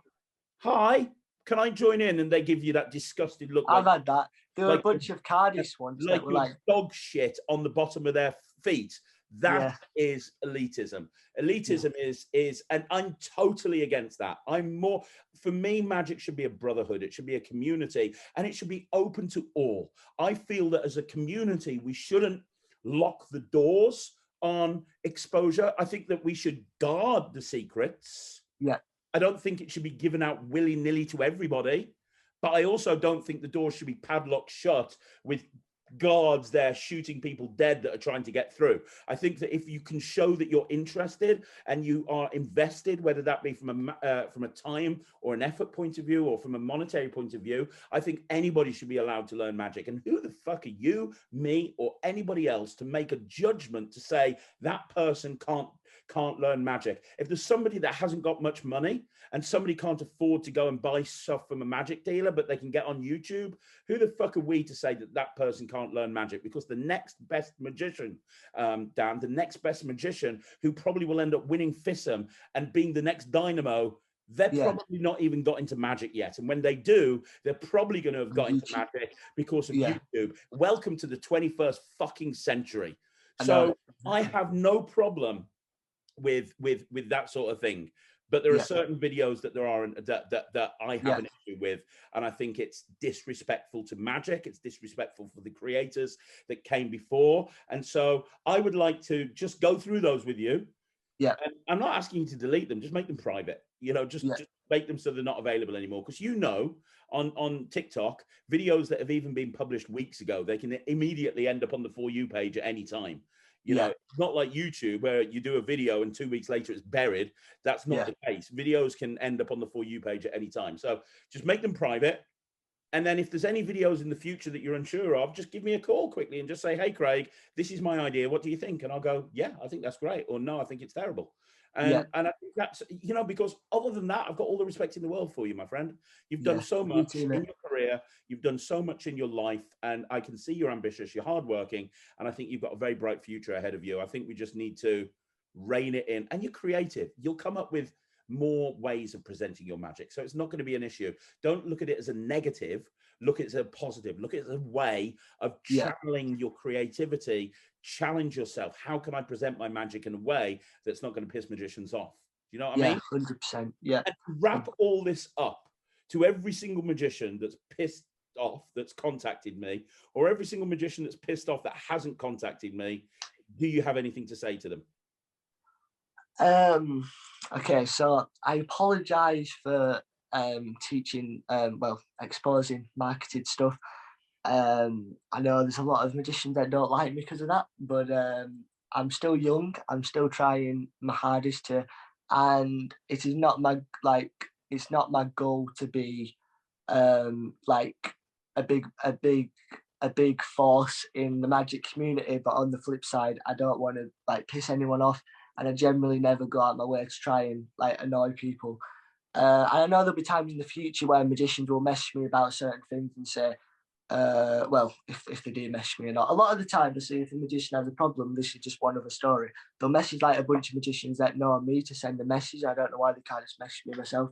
hi, can I join in? And they give you that disgusted look. I've had that. There were a bunch of Cardiff ones like that were like dog shit on the bottom of their feet. That is elitism. Elitism is, and I'm totally against that. For me, magic should be a brotherhood. It should be a community, and it should be open to all. I feel that as a community, we shouldn't lock the doors on exposure. I think that we should guard the secrets. Yeah. I don't think it should be given out willy-nilly to everybody, but I also don't think the doors should be padlocked shut with guards there shooting people dead that are trying to get through. I think that if you can show that you're interested and you are invested, whether that be from a time or an effort point of view or from a monetary point of view, I think anybody should be allowed to learn magic. And who the fuck are you, me, or anybody else to make a judgment to say that person can't learn magic? If there's somebody that hasn't got much money and somebody can't afford to go and buy stuff from a magic dealer, but they can get on YouTube, who the fuck are we to say that that person can't learn magic? Because the next best magician, Dan, the next best magician who probably will end up winning FISM and being the next Dynamo, they're probably not even got into magic yet. And when they do, they're probably going to have got into magic because of YouTube. Welcome to the 21st fucking century. So I have no problem with that sort of thing, but there are certain videos that there are that I have an issue with, and I think it's disrespectful to magic. It's disrespectful for the creators that came before, and so I would like to just go through those with you. And I'm not asking you to delete them; just make them private. You know, just make them so they're not available anymore. Because on TikTok, videos that have even been published weeks ago, they can immediately end up on the For You page at any time. You know, it's not like YouTube where you do a video and 2 weeks later it's buried. That's not the case. Videos can end up on the For You page at any time. So just make them private. And then if there's any videos in the future that you're unsure of, just give me a call quickly and just say, hey, Craig, this is my idea. What do you think? And I'll go, yeah, I think that's great. Or no, I think it's terrible. And I think that's, you know, because other than that, I've got all the respect in the world for you, my friend. You've done so much in your career. You've done so much in your life. And I can see you're ambitious, you're hardworking. And I think you've got a very bright future ahead of you. I think we just need to rein it in. And you're creative. You'll come up with more ways of presenting your magic. So it's not going to be an issue. Don't look at it as a negative. Look at it as a positive. Look at it as a way of channeling your creativity. Challenge yourself. How can I present my magic in a way that's not going to piss magicians off? Do you know what I mean? 100%. Yeah. And wrap all this up to every single magician that's pissed off that's contacted me, or every single magician that's pissed off that hasn't contacted me. Do you have anything to say to them? Okay, so I apologize for teaching, exposing marketed stuff. I know there's a lot of magicians that don't like me because of that, but I'm still young. I'm still trying my hardest to, and it is not my it's not my goal to be like a big force in the magic community. But on the flip side, I don't want to like piss anyone off, and I generally never go out my way to try and like annoy people. And I know there'll be times in the future where magicians will message me about certain things and say, if they do message me or not. A lot of the time, I see if a magician has a problem, this is just one other story. They'll message like a bunch of magicians that know me to send a message. I don't know why they can't just message me myself,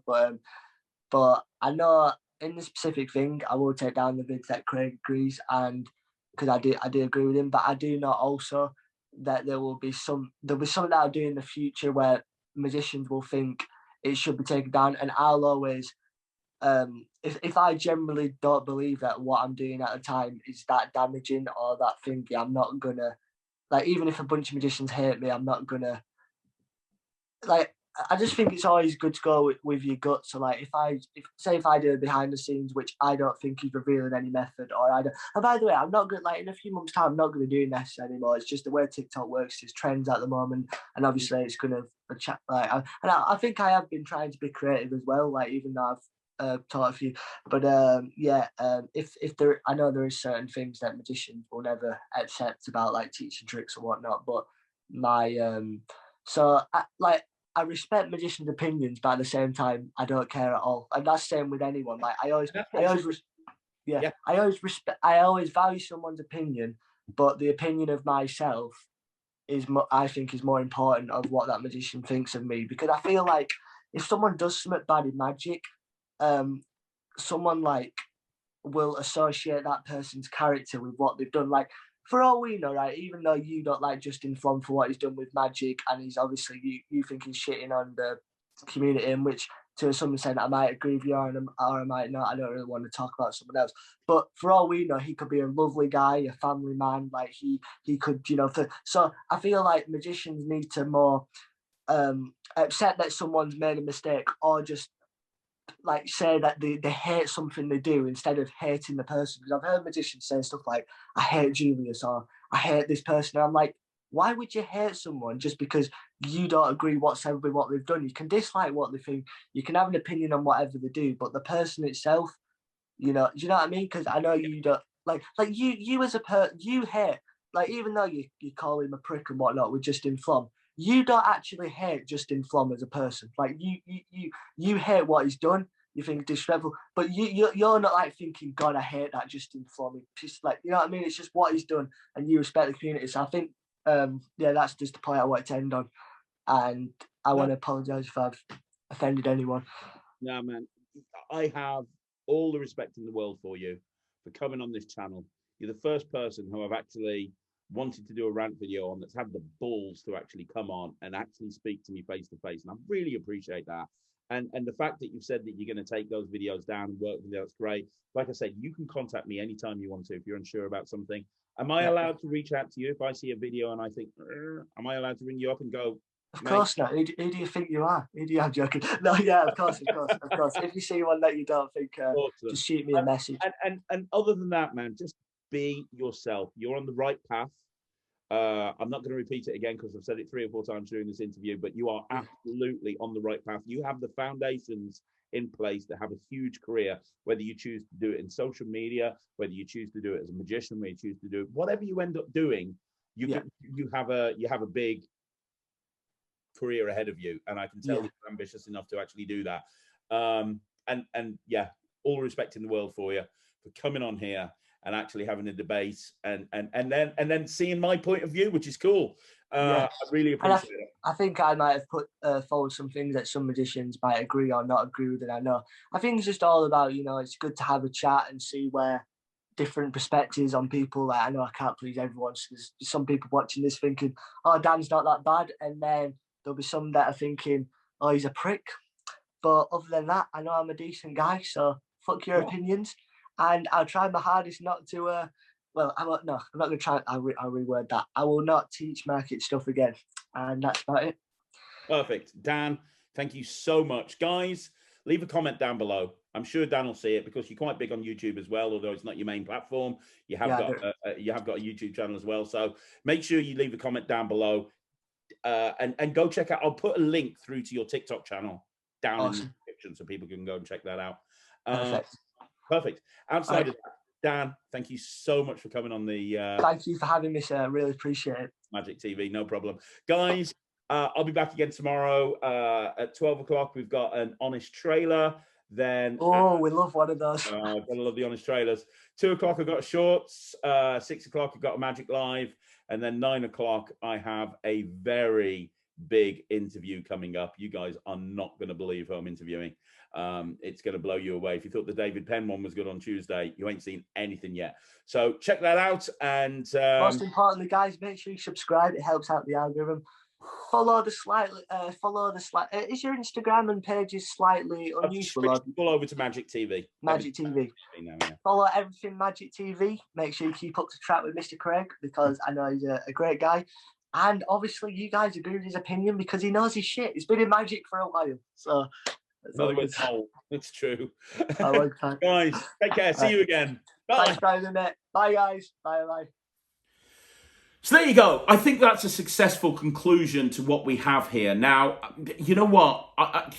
but I know in the specific thing, I will take down the vids that Craig agrees, and because I do agree with him, but I do know also that there'll be something that I'll do in the future where magicians will think it should be taken down, and I'll always, if I generally don't believe that what I'm doing at the time is that damaging or that thingy, I'm not gonna, like, even if a bunch of magicians hate me, I'm not gonna, like, I just think it's always good to go with your gut. So like, if I do a behind the scenes, which I don't think is revealing any method, or I don't, and by the way, I'm not going to, like, in a few months time, I'm not going to do this anymore. It's just the way TikTok works, is trends at the moment. And obviously it's going to, I think I have been trying to be creative as well. Like, even though I've taught a few, but if there, I know there is certain things that magicians will never accept about like teaching tricks or whatnot, but I respect magicians' opinions, but at the same time, I don't care at all. And that's the same with anyone. Like, I always value someone's opinion, but the opinion of myself I think is more important of what that magician thinks of me. Because I feel like if someone does something bad in magic, someone like will associate that person's character with what they've done. Like, for all we know, right, even though you don't like Justin Flom for what he's done with magic, and he's obviously, you think he's shitting on the community, in which to some extent I might agree with you or I might not. I don't really want to talk about someone else. But for all we know, he could be a lovely guy, a family man. Like, he could, so I feel like magicians need to more accept that someone's made a mistake, or just like say that they hate something they do instead of hating the person. Because I've heard magicians say stuff like, I hate Julius, or I hate this person. And I'm like, why would you hate someone just because you don't agree whatsoever with what they've done? You can dislike what they think, you can have an opinion on whatever they do, but the person itself, do you know what I mean? Because I know you don't like you as a you hate, like, even though you call him a prick and whatnot with Justin Flom, you don't actually hate Justin Flom as a person. Like, you hate what he's done. You think disrespectful, but you're not like thinking, God, I hate that Justin Flom. Just like, you know what I mean? It's just what he's done, and you respect the community. So I think, that's just the point I want to end on, and I want to apologise if I've offended anyone. No, man, I have all the respect in the world for you for coming on this channel. You're the first person who I've actually wanted to do a rant video on that's had the balls to actually come on and actually speak to me face to face, and I really appreciate that. And the fact that you've said that you're going to take those videos down and work with me, that's great. Like I said, you can contact me anytime you want to if you're unsure about something. Am I allowed to reach out to you if I see a video and I think, am I allowed to ring you up and go, of course not. Who do you think you are? Who do you? I'm joking. No, yeah, of course. If you see one that you don't think, awesome, just shoot me a message. And other than that, man, just be yourself. You're on the right path. I'm not going to repeat it again because I've said it 3 or 4 times during this interview, but you are absolutely on the right path. You have the foundations in place to have a huge career, whether you choose to do it in social media, whether you choose to do it as a magician, whether you choose to do it, whatever you end up doing, you have a big career ahead of you, and I can tell you're ambitious enough to actually do that. And yeah, all respect in the world for you for coming on here and actually having a debate and then seeing my point of view, which is cool. I really appreciate it. I think I might have put forward some things that some magicians might agree or not agree with, and I think it's just all about, it's good to have a chat and see where different perspectives on people. Like, I know I can't please everyone, so there's some people watching this thinking, oh, Dan's not that bad, and then there'll be some that are thinking, oh, he's a prick. But other than that, I know I'm a decent guy, so fuck your opinions. And I'll try my hardest not to, I'm not going to try, I'll reword that. I will not teach market stuff again. And that's about it. Perfect. Dan, thank you so much. Guys, leave a comment down below. I'm sure Dan will see it because you're quite big on YouTube as well, although it's not your main platform. You have got a YouTube channel as well. So make sure you leave a comment down below and go check out. I'll put a link through to your TikTok channel down in the description so people can go and check that out. Perfect. Outside of that, Dan, thank you so much for coming on the... Thank you for having me, sir. I really appreciate it. Magic TV, no problem. Guys, I'll be back again tomorrow at 12 o'clock. We've got an honest trailer. Then we love one of those. Gotta love the honest trailers. 2 o'clock I've got shorts. 6 o'clock I've got a Magic Live, and then 9 o'clock I have a very big interview coming up. You guys are not going to believe who I'm interviewing. It's going to blow you away. If you thought the David Penn one was good on Tuesday, you ain't seen anything yet. So check that out. And most importantly, guys, make sure you subscribe. It helps out the algorithm. Follow the slightly. Is your Instagram and pages slightly unusual? All over to Magic TV. Magic TV. Follow everything Magic TV. Make sure you keep up to track with Mr. Craig, because I know he's a great guy. And obviously, you guys agree with his opinion because he knows his shit. He's been in magic for a while. So, it's true. I like that. Guys, take care. See you again. Bye. Thanks, guys. Bye, guys. Bye. So there you go. I think that's a successful conclusion to what we have here. Now, you know what? I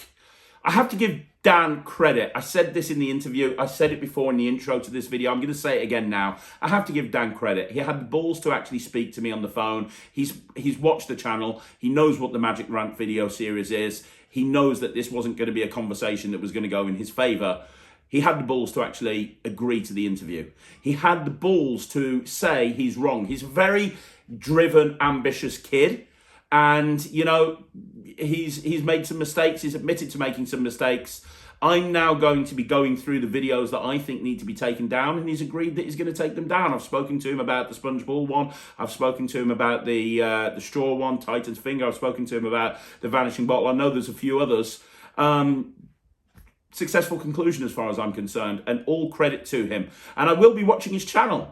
have to give Dan credit. I said this in the interview. I said it before in the intro to this video. I'm going to say it again now. I have to give Dan credit. He had the balls to actually speak to me on the phone. He's watched the channel. He knows what the Magic Rant video series is. He knows that this wasn't going to be a conversation that was going to go in his favor. He had the balls to actually agree to the interview. He had the balls to say he's wrong. He's a very driven, ambitious kid. And, he's made some mistakes. He's admitted to making some mistakes. I'm now going to be going through the videos that I think need to be taken down, and he's agreed that he's going to take them down. I've spoken to him about the sponge ball one. I've spoken to him about the straw one, Titan's finger. I've spoken to him about the vanishing bottle. I know there's a few others. Successful conclusion as far as I'm concerned, and all credit to him. And I will be watching his channel.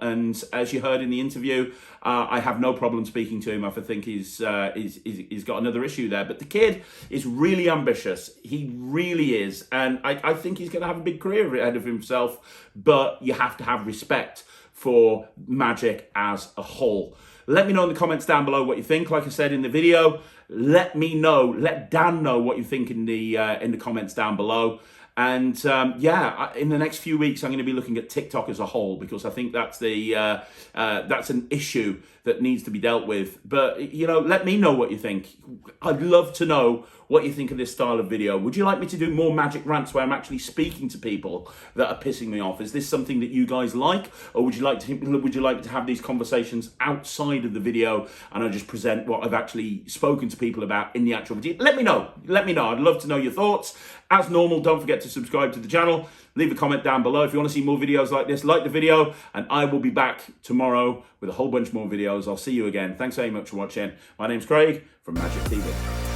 And as you heard in the interview, I have no problem speaking to him if I think he's got another issue there. But the kid is really ambitious. He really is. And I think he's going to have a big career ahead of himself. But you have to have respect for magic as a whole. Let me know in the comments down below what you think. Like I said in the video, let Dan know what you think in the comments down below. And in the next few weeks, I'm going to be looking at TikTok as a whole, because I think that's that's an issue that needs to be dealt with. But let me know what you think. I'd love to know what you think of this style of video. Would you like me to do more Magic Rants where I'm actually speaking to people that are pissing me off? Is this something that you guys like, or would you like to have these conversations outside of the video and I just present what I've actually spoken to people about in the actual video? Let me know. I'd love to know your thoughts. As normal, don't forget to subscribe to the channel. Leave a comment down below if you want to see more videos like this. Like the video, and I will be back tomorrow with a whole bunch more videos. I'll see you again. Thanks very much for watching. My name's Craig from Magic TV.